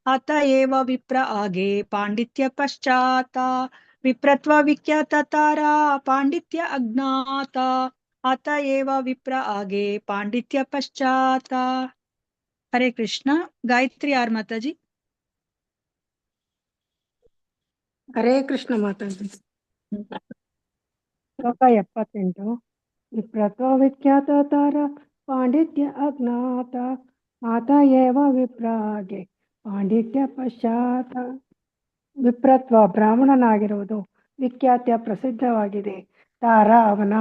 ಅತ ಏವ ವಿಪ್ರ ಆಗೆ ಪಾಂಡಿತ್ಯ ಪಶ್ಚಾತ. ವಿಪ್ರತ್ವ ವಿಖ್ಯಾತ ತಾರಾ ಪಾಂಡಿತ್ಯ ಅಜ್ಞಾತ ಅತ ಏವ ವಿಪ್ರ ಆಗೆ ಪಾಂಡಿತ್ಯ ಪಶ್ಚಾತ. ಹರೇ ಕೃಷ್ಣ. ಗಾಯತ್ರಿ ಆರ್ ಮಾತಾಜಿ. ಹರೇ ಕೃಷ್ಣ ಮಾತಾಜಿ. ಶ್ಲೋಕ 78. ವಿಪ್ರತ್ವ ವಿಖ್ಯಾತ ತಾರ ಪಾಂಡಿತ್ಯ ಅಜ್ಞಾತ ಆತ ಏವ ವಿಪ್ರಾಗೆ ಪಾಂಡಿತ್ಯ ಪಶ್ಚಾತ. ವಿಪ್ರತ್ವ ಬ್ರಾಹ್ಮಣನಾಗಿರುವುದು, ವಿಖ್ಯಾತ್ಯ ಪ್ರಸಿದ್ಧವಾಗಿದೆ, ತಾರ ಅವನ,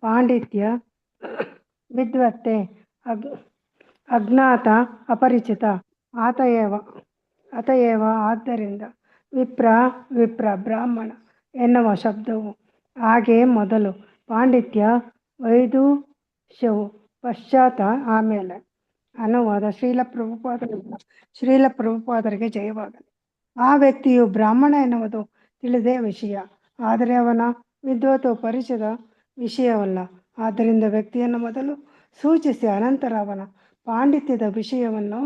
ಪಾಂಡಿತ್ಯ ವಿದ್ವತ್ತೆ, ಅಜ್ಞಾತ ಅಪರಿಚಿತ, ಅತಯೇವ ಆದ್ದರಿಂದ, ವಿಪ್ರ ಬ್ರಾಹ್ಮಣ ಎನ್ನುವ ಶಬ್ದವು ಹಾಗೆ ಮೊದಲು, ಪಾಂಡಿತ್ಯ ವೈದುಷ್ಯವು ಪಶ್ಚಾತ ಆಮೇಲೆ. ಅನುವಾದ ಶ್ರೀಲ ಪ್ರಭುಪಾದರಿಗೆ ಜಯವಾಗಲಿ. ಆ ವ್ಯಕ್ತಿಯು ಬ್ರಾಹ್ಮಣ ಎನ್ನುವುದು ತಿಳಿದೇ ವಿಷಯ, ಆದರೆ ಅವನ ವಿದ್ವತ್ತು ಪರಿಚಿತ ವಿಷಯವಲ್ಲ. ಆದ್ದರಿಂದ ವ್ಯಕ್ತಿಯನ್ನು ಮೊದಲು ಸೂಚಿಸಿ ಅನಂತರ ಅವನ ಪಾಂಡಿತ್ಯದ ವಿಷಯವನ್ನು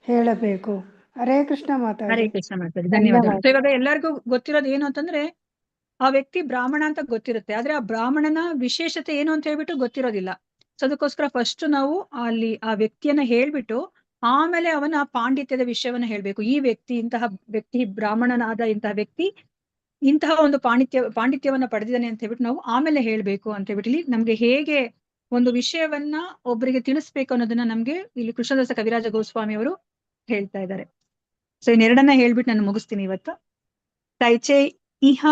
ಹೇಳಬೇಕು. ಹರೇ ಕೃಷ್ಣ ಮಾತಾಡಿ. ಹರೇ ಕೃಷ್ಣ ಮಾತಾಡಿ. ಧನ್ಯವಾದ. ಸೊ ಇವಾಗ ಎಲ್ಲರಿಗೂ ಗೊತ್ತಿರೋದು ಏನು ಅಂತಂದ್ರೆ, ಆ ವ್ಯಕ್ತಿ ಬ್ರಾಹ್ಮಣ ಅಂತ ಗೊತ್ತಿರುತ್ತೆ, ಆದ್ರೆ ಆ ಬ್ರಾಹ್ಮಣನ ವಿಶೇಷತೆ ಏನು ಅಂತ ಹೇಳ್ಬಿಟ್ಟು ಗೊತ್ತಿರೋದಿಲ್ಲ. ಸೊ ಅದಕ್ಕೋಸ್ಕರ ಫಸ್ಟ್ ನಾವು ಅಲ್ಲಿ ಆ ವ್ಯಕ್ತಿಯನ್ನ ಹೇಳ್ಬಿಟ್ಟು ಆಮೇಲೆ ಅವನ ಪಾಂಡಿತ್ಯದ ವಿಷಯವನ್ನ ಹೇಳ್ಬೇಕು. ಈ ವ್ಯಕ್ತಿ, ಇಂತಹ ವ್ಯಕ್ತಿ, ಬ್ರಾಹ್ಮಣನಾದ ಇಂತಹ ವ್ಯಕ್ತಿ ಇಂತಹ ಒಂದು ಪಾಂಡಿತ್ಯವನ್ನ ಪಡೆದಿದ್ದಾನೆ ಅಂತ ಹೇಳ್ಬಿಟ್ಟು ನಾವು ಆಮೇಲೆ ಹೇಳ್ಬೇಕು ಅಂತ ಹೇಳ್ಬಿಟ್ಟು ಇಲ್ಲಿ ನಮ್ಗೆ ಹೇಗೆ ಒಂದು ವಿಷಯವನ್ನ ಒಬ್ಬರಿಗೆ ತಿಳಿಸ್ಬೇಕು ಅನ್ನೋದನ್ನ ನಮ್ಗೆ ಇಲ್ಲಿ ಕೃಷ್ಣದಾಸ ಕವಿರಾಜ ಗೋಸ್ವಾಮಿ ಅವರು ಹೇಳ್ತಾ ಇದ್ದಾರೆ. ಸೊ ಇನ್ನೆರಡನ್ನ ಹೇಳ್ಬಿಟ್ಟು ನಾನು ಮುಗಿಸ್ತೀನಿ ಇವತ್ತು. ತೈಚೆ ಇಹ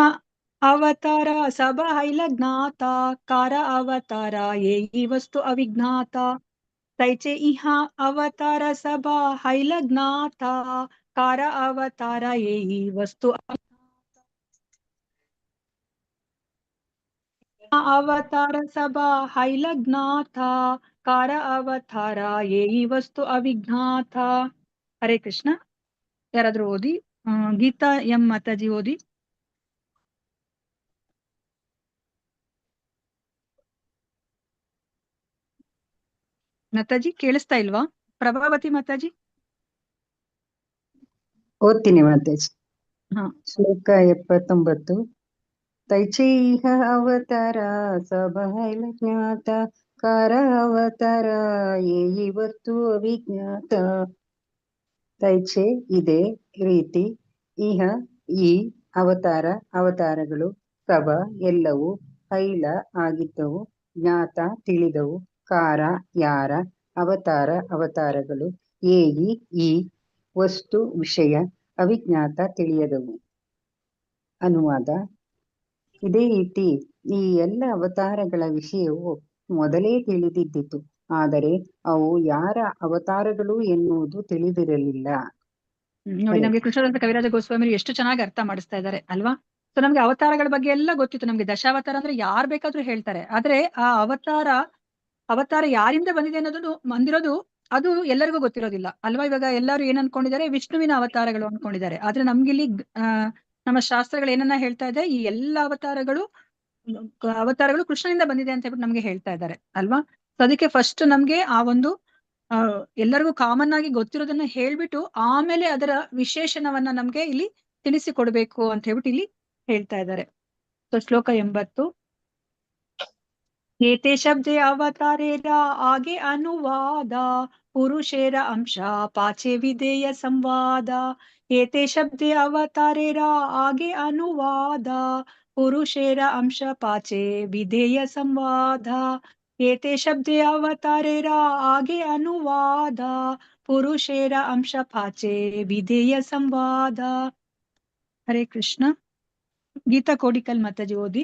ಅವತಾರ ಸಭ ಹೈಲ ಜ್ಞಾತ ಕಾರ ಅವತಾರ ಏ ವಸ್ತು ಅವಿಜ್ಞಾತ. ತೈಚೆ ಇಹ ಅವತಾರ ಸಭಾ ಹೈಲ ಜ್ಞಾತ ಕಾರ ಅವತಾರ ಏ ವಸ್ತು ಅವತಾರ ಸಭಾ ಹೈಲ ಜ್ಞಾತ ಕಾರ ಅವತಾರ ಏ ವಸ್ತು ಅವಿಜ್ಞಾತ. ಹರೇ ಕೃಷ್ಣ. ಯಾರಾದ್ರೂ ಓದಿ. ಗೀತಾ ಎಂ ಮಾತಾಜಿ ಓದಿ. ಮಾತಾಜಿ ಕೇಳಿಸ್ತಾ ಇಲ್ವಾ? ಪ್ರಭಾವತಿ ಮಾತಾಜಿ ಓದ್ತೀನಿ ಮಾತಾಜಿ. ಹಾ. ಶ್ಲೋಕ 79. ತೈಚೈಹ ಅವತಾರ ಸಭೈಲ ಜ್ಞಾತ ಕಾರ ಅವತಾರ ಏ ವಸ್ತು ಅವಿಜ್ಞಾತ. ತೈಚೆ ಇದೇ ರೀತಿ, ಇಹ ಈ, ಅವತಾರ ಅವತಾರಗಳು, ಸಭ ಎಲ್ಲವೂ, ಹೈಲ ಆಗಿದ್ದವು, ಜ್ಞಾತ ತಿಳಿದವು, ಕಾರ ಯಾರ, ಅವತಾರ ಅವತಾರಗಳು, ಏಯಿ ಈ, ವಸ್ತು ವಿಷಯ, ಅವಿಜ್ಞಾತ ತಿಳಿಯದವು. ಅನುವಾದ. ಇದೇ ರೀತಿ ಈ ಎಲ್ಲ ಅವತಾರಗಳ ವಿಷಯವು ಮೊದಲೇ ತಿಳಿದಿದ್ದಿತು, ಆದರೆ ಅವು ಯಾರ ಅವತಾರಗಳು ಎನ್ನುವುದು ತಿಳಿದಿರಲಿಲ್ಲ. ನೋಡಿ, ನಮ್ಗೆ ಕೃಷ್ಣದಾಸ ಕವಿರಾಜ ಗೋಸ್ವಾಮಿ ಎಷ್ಟು ಚೆನ್ನಾಗಿ ಅರ್ಥ ಮಾಡಿಸ್ತಾ ಇದ್ದಾರೆ ಅಲ್ವಾ? ಸೊ ನಮ್ಗೆ ಅವತಾರಗಳ ಬಗ್ಗೆ ಎಲ್ಲ ಗೊತ್ತಿತ್ತು. ನಮ್ಗೆ ದಶಾವತಾರ ಅಂದ್ರೆ ಯಾರ್ ಬೇಕಾದ್ರೂ ಹೇಳ್ತಾರೆ, ಆದ್ರೆ ಆ ಅವತಾರ ಯಾರಿಂದ ಬಂದಿದೆ ಅನ್ನೋದು ಬಂದಿರೋದು ಅದು ಎಲ್ಲರಿಗೂ ಗೊತ್ತಿರೋದಿಲ್ಲ ಅಲ್ವಾ? ಇವಾಗ ಎಲ್ಲರೂ ಏನ್ ಅನ್ಕೊಂಡಿದ್ದಾರೆ, ವಿಷ್ಣುವಿನ ಅವತಾರಗಳು ಅನ್ಕೊಂಡಿದ್ದಾರೆ. ಆದ್ರೆ ನಮ್ಗಿಲ್ಲಿ ನಮ್ಮ ಶಾಸ್ತ್ರಗಳು ಏನನ್ನ ಹೇಳ್ತಾ ಇದೆ, ಈ ಎಲ್ಲ ಅವತಾರಗಳು ಕೃಷ್ಣನಿಂದ ಬಂದಿದೆ ಅಂತ ಹೇಳ್ಬಿಟ್ಟು ನಮ್ಗೆ ಹೇಳ್ತಾ ಇದ್ದಾರೆ ಅಲ್ವಾ? ಸೊ ಅದಕ್ಕೆ ಫಸ್ಟ್ ನಮ್ಗೆ ಆ ಒಂದು ಎಲ್ಲರಿಗೂ ಕಾಮನ್ ಆಗಿ ಗೊತ್ತಿರೋದನ್ನ ಹೇಳ್ಬಿಟ್ಟು ಆಮೇಲೆ ಅದರ ವಿಶೇಷಣವನ್ನ ನಮ್ಗೆ ಇಲ್ಲಿ ತಿಳಿಸಿಕೊಡ್ಬೇಕು ಅಂತ ಹೇಳ್ಬಿಟ್ಟು ಇಲ್ಲಿ ಹೇಳ್ತಾ ಇದ್ದಾರೆ. ಸೊ ಶ್ಲೋಕ 80. ಏತೆ ಶಬ್ದೆ ಅವತಾರೇರ ಆಗೆ ಅನುವಾದ ಪುರುಷೇರ ಅಂಶ ಪಾಚೆ ವಿಧೇಯ ಸಂವಾದ. ಏತೆ ಶಬ್ದೆ ಅವತಾರೇರ ಆಗೆ ಅನುವಾದ ಪುರುಷೇರ ಅಂಶ ಪಾಚೆ ವಿಧೇಯ ಸಂವಾದ. ಏತೆ ಶಬ್ದೆ ಅವತಾರೇರ ಆಗೆ ಅನುವಾದ ಪುರುಷೇರ ಅಂಶ ಪಾಚೆ ವಿಧೇಯ ಸಂವಾದ. ಹರೇ ಕೃಷ್ಣ. ಗೀತಾ ಕೋಡಿಕಲ್ ಮಾತಾಜಿ ಓದಿ.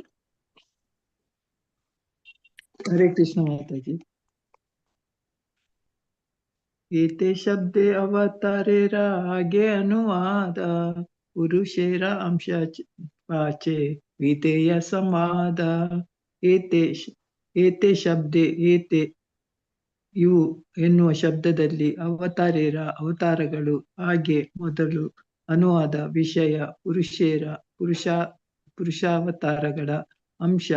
ಹರೇ ಕೃಷ್ಣ ಮಾತಾಜಿ. ಏತೆ ಶಬ್ದೆ ಅವತಾರೇರ ಆಗೆ ಅನುವಾದ ಪುರುಷೇರ ಅಂಶ ಪಾಚೆ ವಿಧೇಯ ಸಂವಾದ. ಏತೆ ಶಬ್ದೆ ಏತೆ ಇವು ಎನ್ನುವ ಶಬ್ದದಲ್ಲಿ ಅವತಾರೇರ ಅವತಾರಗಳು ಹಾಗೆ ಮೊದಲು ಅನುವಾದ ವಿಷಯ ಪುರುಷಾವತಾರಗಳ ಅಂಶ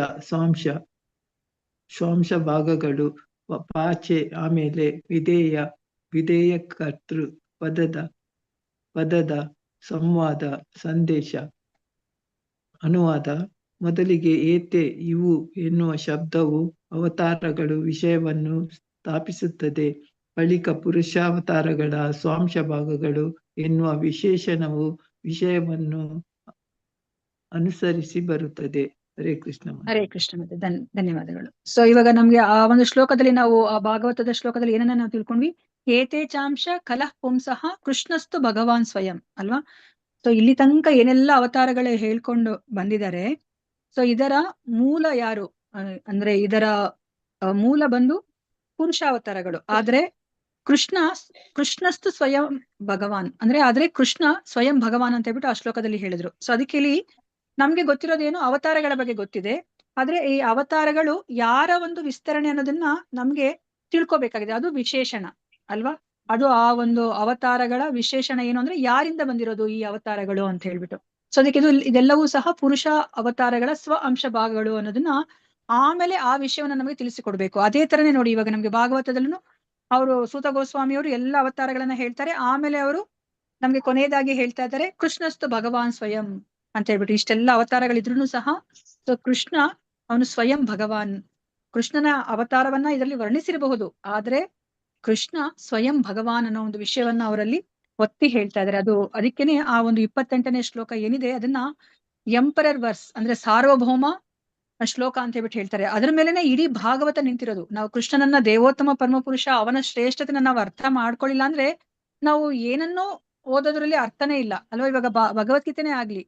ಸ್ವಾಂಶ ಭಾಗಗಳು ಪಾಚೆ ಆಮೇಲೆ ವಿಧೇಯ ಕರ್ತೃ ಪದದ ಸಂವಾದ ಸಂದೇಶ ಅನುವಾದ. ಮೊದಲಿಗೆ ಏತೆ ಇವು ಎನ್ನುವ ಶಬ್ದವು ಅವತಾರಗಳು ವಿಷಯವನ್ನು ಸ್ಥಾಪಿಸುತ್ತದೆ. ಬಳಿಕ ಪುರುಷಾವತಾರಗಳ ಸ್ವಾಂಶ ಭಾಗಗಳು ಎನ್ನುವ ವಿಶೇಷಣವು ವಿಷಯವನ್ನು ಅನುಸರಿಸಿ ಬರುತ್ತದೆ. ಹರೇ ಕೃಷ್ಣ. ಹರೇ ಕೃಷ್ಣ. ಮತ್ತೆ ಧನ್ಯವಾದಗಳು. ಸೊ ಇವಾಗ ನಮ್ಗೆ ಆ ಒಂದು ಶ್ಲೋಕದಲ್ಲಿ ನಾವು ಆ ಭಾಗವತದ ಶ್ಲೋಕದಲ್ಲಿ ಏನನ್ನ ನಾವು ತಿಳ್ಕೊಂಡ್ವಿ? ಏತೆ ಚಾಂಶ ಕಲಃ ಪುಂಸಃ ಕೃಷ್ಣಸ್ತು ಭಗವಾನ್ ಸ್ವಯಂ ಅಲ್ವಾ. ಸೊ ಇಲ್ಲಿ ತನಕ ಏನೆಲ್ಲ ಅವತಾರಗಳು ಹೇಳ್ಕೊಂಡು ಬಂದಿದ್ದಾರೆ. ಸೊ ಇದರ ಮೂಲ ಯಾರು ಅಂದ್ರೆ ಇದರ ಮೂಲ ಬಂದು ಪುರುಷಾವತಾರಗಳು. ಆದ್ರೆ ಕೃಷ್ಣಸ್ತು ಸ್ವಯಂ ಭಗವಾನ್ ಅಂದ್ರೆ ಆದ್ರೆ ಕೃಷ್ಣ ಸ್ವಯಂ ಭಗವಾನ್ ಅಂತ ಹೇಳ್ಬಿಟ್ಟು ಆ ಶ್ಲೋಕದಲ್ಲಿ ಹೇಳಿದ್ರು. ಸೊ ಅದಕ್ಕೆ ಇಲ್ಲಿ ನಮ್ಗೆ ಗೊತ್ತಿರೋದೇನು ಅವತಾರಗಳ ಬಗ್ಗೆ ಗೊತ್ತಿದೆ. ಆದ್ರೆ ಈ ಅವತಾರಗಳು ಯಾರ ಒಂದು ವಿಸ್ತರಣೆ ಅನ್ನೋದನ್ನ ನಮ್ಗೆ ತಿಳ್ಕೊಬೇಕಾಗಿದೆ. ಅದು ವಿಶೇಷಣ ಅಲ್ವಾ. ಅದು ಆ ಒಂದು ಅವತಾರಗಳ ವಿಶೇಷಣ ಏನು ಅಂದ್ರೆ ಯಾರಿಂದ ಬಂದಿರೋದು ಈ ಅವತಾರಗಳು ಅಂತ ಹೇಳ್ಬಿಟ್ಟು. ಸೊ ಅದಕ್ಕೆ ಇದೆಲ್ಲವೂ ಸಹ ಪುರುಷ ಅವತಾರಗಳ ಸ್ವ ಅಂಶ ಭಾಗಗಳು ಅನ್ನೋದನ್ನ ಆಮೇಲೆ ಆ ವಿಷಯವನ್ನ ನಮಗೆ ತಿಳಿಸಿಕೊಡ್ಬೇಕು. ಅದೇ ತರನೇ ನೋಡಿ ಇವಾಗ ನಮ್ಗೆ ಭಾಗವತದಲ್ಲೂ ಅವರು ಸೂತ ಗೋಸ್ವಾಮಿಯವರು ಎಲ್ಲ ಅವತಾರಗಳನ್ನ ಹೇಳ್ತಾರೆ. ಆಮೇಲೆ ಅವರು ನಮ್ಗೆ ಕೊನೆಯದಾಗಿ ಹೇಳ್ತಾ ಇದ್ದಾರೆ ಕೃಷ್ಣಸ್ತು ಭಗವಾನ್ ಸ್ವಯಂ ಅಂತ ಹೇಳ್ಬಿಟ್ಟು. ಇಷ್ಟೆಲ್ಲ ಅವತಾರಗಳಿದ್ರು ಸಹ ಸೊ ಕೃಷ್ಣ ಅವನು ಸ್ವಯಂ ಭಗವಾನ್. ಕೃಷ್ಣನ ಅವತಾರವನ್ನ ಇದರಲ್ಲಿ ವರ್ಣಿಸಿರಬಹುದು, ಆದ್ರೆ ಕೃಷ್ಣ ಸ್ವಯಂ ಭಗವಾನ್ ಅನ್ನೋ ಒಂದು ವಿಷಯವನ್ನ ಅವರಲ್ಲಿ ಒತ್ತಿ ಹೇಳ್ತಾ ಇದ್ದಾರೆ. ಅದಕ್ಕೇನೆ ಆ ಒಂದು 28ನೇ ಶ್ಲೋಕ ಏನಿದೆ ಅದನ್ನ ಎಂಪರರ್ ವರ್ಸ್ ಅಂದ್ರೆ ಸಾರ್ವಭೌಮ ಶ್ಲೋಕ ಅಂತ ಹೇಳ್ಬಿಟ್ಟು ಹೇಳ್ತಾರೆ. ಅದ್ರ ಮೇಲೆನೆ ಇಡೀ ಭಾಗವತ ನಿಂತಿರೋದು. ನಾವು ಕೃಷ್ಣನನ್ನ ದೇವೋತ್ತಮ ಪರಮಪುರುಷ ಅವನ ಶ್ರೇಷ್ಠತೆನ ನಾವು ಅರ್ಥ ಮಾಡ್ಕೊಳ್ಳಿಲ್ಲ ಅಂದ್ರೆ ನಾವು ಏನನ್ನೋ ಓದೋದ್ರಲ್ಲಿ ಅರ್ಥನೇ ಇಲ್ಲ ಅಲ್ವಾ. ಇವಾಗ ಭಗವದ್ಗೀತೆನೇ ಆಗ್ಲಿ,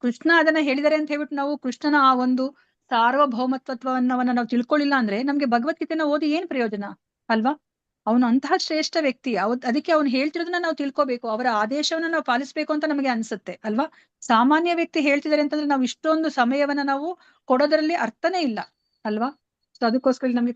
ಕೃಷ್ಣ ಅದನ್ನ ಹೇಳಿದ್ದಾರೆ ಅಂತ ಹೇಳ್ಬಿಟ್ಟು ನಾವು ಕೃಷ್ಣನ ಆ ಒಂದು ಸಾರ್ವಭೌಮತ್ವವನ್ನ ನಾವು ತಿಳ್ಕೊಳ್ಳಿಲ್ಲ ಅಂದ್ರೆ ನಮ್ಗೆ ಭಗವದ್ಗೀತೆನ ಓದಿ ಏನ್ ಪ್ರಯೋಜನ ಅಲ್ವಾ. ಅವನು ಅಂತಹ ಶ್ರೇಷ್ಠ ವ್ಯಕ್ತಿ. ಅದಕ್ಕೆ ಅವ್ನು ಹೇಳ್ತಿರೋದನ್ನ ನಾವು ತಿಳ್ಕೊಬೇಕು, ಅವರ ಆದೇಶವನ್ನ ನಾವು ಪಾಲಿಸ್ಬೇಕು ಅಂತ ನಮಗೆ ಅನ್ಸುತ್ತೆ ಅಲ್ವಾ. ಸಾಮಾನ್ಯ ವ್ಯಕ್ತಿ ಹೇಳ್ತಿದ್ದಾರೆ ಅಂತಂದ್ರೆ ನಾವು ಇಷ್ಟೊಂದು ಸಮಯವನ್ನ ನಾವು ಕೊಡೋದ್ರಲ್ಲಿ ಅರ್ಥನೇ ಇಲ್ಲ ಅಲ್ವಾ. ಸೊ ಅದಕ್ಕೋಸ್ಕರ ನಮ್ಗೆ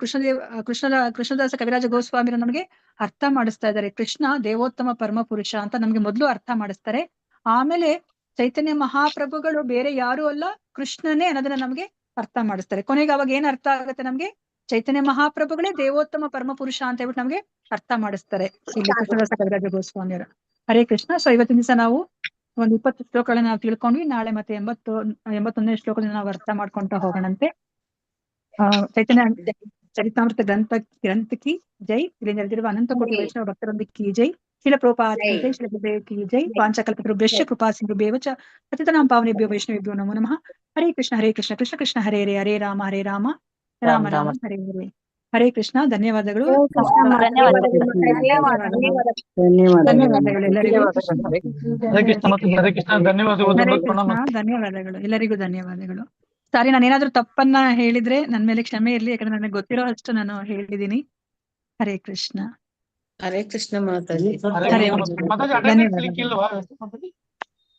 ಕೃಷ್ಣದಾಸ ಕವಿರಾಜ ಗೋಸ್ವಾಮಿರು ನಮಗೆ ಅರ್ಥ ಮಾಡಿಸ್ತಾ ಇದ್ದಾರೆ. ಕೃಷ್ಣ ದೇವೋತ್ತಮ ಪರಮ ಪುರುಷ ಅಂತ ನಮ್ಗೆ ಮೊದಲು ಅರ್ಥ ಮಾಡಿಸ್ತಾರೆ. ಆಮೇಲೆ ಚೈತನ್ಯ ಮಹಾಪ್ರಭುಗಳು ಬೇರೆ ಯಾರು ಅಲ್ಲ ಕೃಷ್ಣನೇ ಅನ್ನೋದನ್ನ ನಮ್ಗೆ ಅರ್ಥ ಮಾಡಿಸ್ತಾರೆ. ಕೊನೆಗೆ ಅವಾಗ ಏನ್ ಅರ್ಥ ಆಗುತ್ತೆ ನಮ್ಗೆ? ಚೈತನ್ಯ ಮಹಾಪ್ರಭುಗಳೇ ದೇವೋತ್ತಮ ಪರಮ ಪುರುಷ ಅಂತ ಹೇಳ್ಬಿಟ್ಟು ನಮ್ಗೆ ಅರ್ಥ ಮಾಡಿಸ್ತಾರೆ ಇಲ್ಲಿ ಕೃಷ್ಣದಾಸ ಕವಿರಾಜ ಗೋಸ್ವಾಮಿಯವರು. ಹರೇ ಕೃಷ್ಣ. ಸೊ ಇವತ್ತಿನ ದಿವಸ ನಾವು ಒಂದು 20 ಶ್ಲೋಕಗಳನ್ನ ನಾವು ತಿಳ್ಕೊಂಡ್ವಿ. ನಾಳೆ ಮತ್ತೆ 81ನೇ ಶ್ಲೋಕದಿಂದ ನಾವು ಅರ್ಥ ಮಾಡ್ಕೊಂತ ಹೋಗೋಣಂತೆ. ಚೈತನ್ಯ ಚರಿತಾಮೃತ ಗ್ರಂಥಕಿ ಜೈ. ಇಲ್ಲಿ ನೆರೆದಿರುವ ಅನಂತ ಕೋಟಿ ವೈಷ್ಣವ ಭಕ್ತರೊಂದಿಗೆ ಜೈ. ಶಿಲ ಪ್ರೋಪಾತ್ ಜೈ. ಶಿಲ ಗುರುದೇವ್ ಜೈ. ಪಾಂಚಕಲ್ಪತರುಭ್ಯಶ್ಚ ಕೃಪಾ ಸಿಂಧುಭ್ಯೇವ ಚ ಪತಿತಾನಾಂ ಪಾವನೇಭ್ಯೋ ವೈಷ್ಣವೇಭ್ಯೋ ನಮೋ ನಮಃ. ಹರೇ ಕೃಷ್ಣ ಹರೇ ಕೃಷ್ಣ ಕೃಷ್ಣ ಕೃಷ್ಣ ಹರೇ ಹರೇ ಹರೇ ರಾಮ ಹರೇ ರಾಮ ರಾಮ ರಾಮ ಹರೇ ಹರೇ. ಹರೇ ಕೃಷ್ಣ. ಧನ್ಯವಾದಗಳು. ಧನ್ಯವಾದಗಳು ಎಲ್ಲರಿಗೂ. ಧನ್ಯವಾದಗಳು ಎಲ್ಲರಿಗೂ. ಧನ್ಯವಾದಗಳು. ಸಾರಿ, ನಾನೇನಾದ್ರೂ ತಪ್ಪನ್ನ ಹೇಳಿದ್ರೆ ನನ್ ಮೇಲೆ ಕ್ಷಮೆ ಇರ್ಲಿ, ಯಾಕಂದ್ರೆ ನನಗೆ ಗೊತ್ತಿರೋ ಅಷ್ಟು ನಾನು ಹೇಳಿದ್ದೀನಿ. ಹರೇ ಕೃಷ್ಣ. ಹರೇ ಕೃಷ್ಣ ಮಾತಾಜಿ.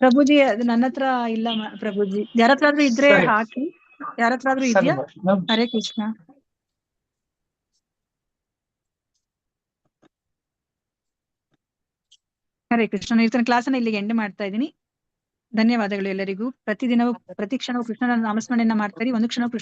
ಪ್ರಭುಜಿ ಅದು ನನ್ನ ಹತ್ರ ಇಲ್ಲ ಪ್ರಭುಜಿ. ಯಾರತ್ರಾದ್ರೂ ಇದ್ರೆ ಹಾಕಿ. ಯಾರತ್ರಾದ್ರೂ ಇದ್ಯಾ? ಹರೇ ಕೃಷ್ಣ. ಹರೇ ಕೃಷ್ಣ. ಇವತ್ತಿನ ಕ್ಲಾಸನ್ನ ಇಲ್ಲಿಗೆ ಎಂಡ್ ಮಾಡ್ತಾ ಇದ್ದೀನಿ. ಧನ್ಯವಾದಗಳು ಎಲ್ಲರಿಗೂ. ಪ್ರತಿದಿನವೂ ಪ್ರತಿ ಕ್ಷಣವೂ ಕೃಷ್ಣನ ನಾಮಸ್ಮರಣೆಯನ್ನ ಮಾಡ್ತಾ ಇರಿ. ಒಂದು ಕ್ಷಣ ಕೃಷ್ಣ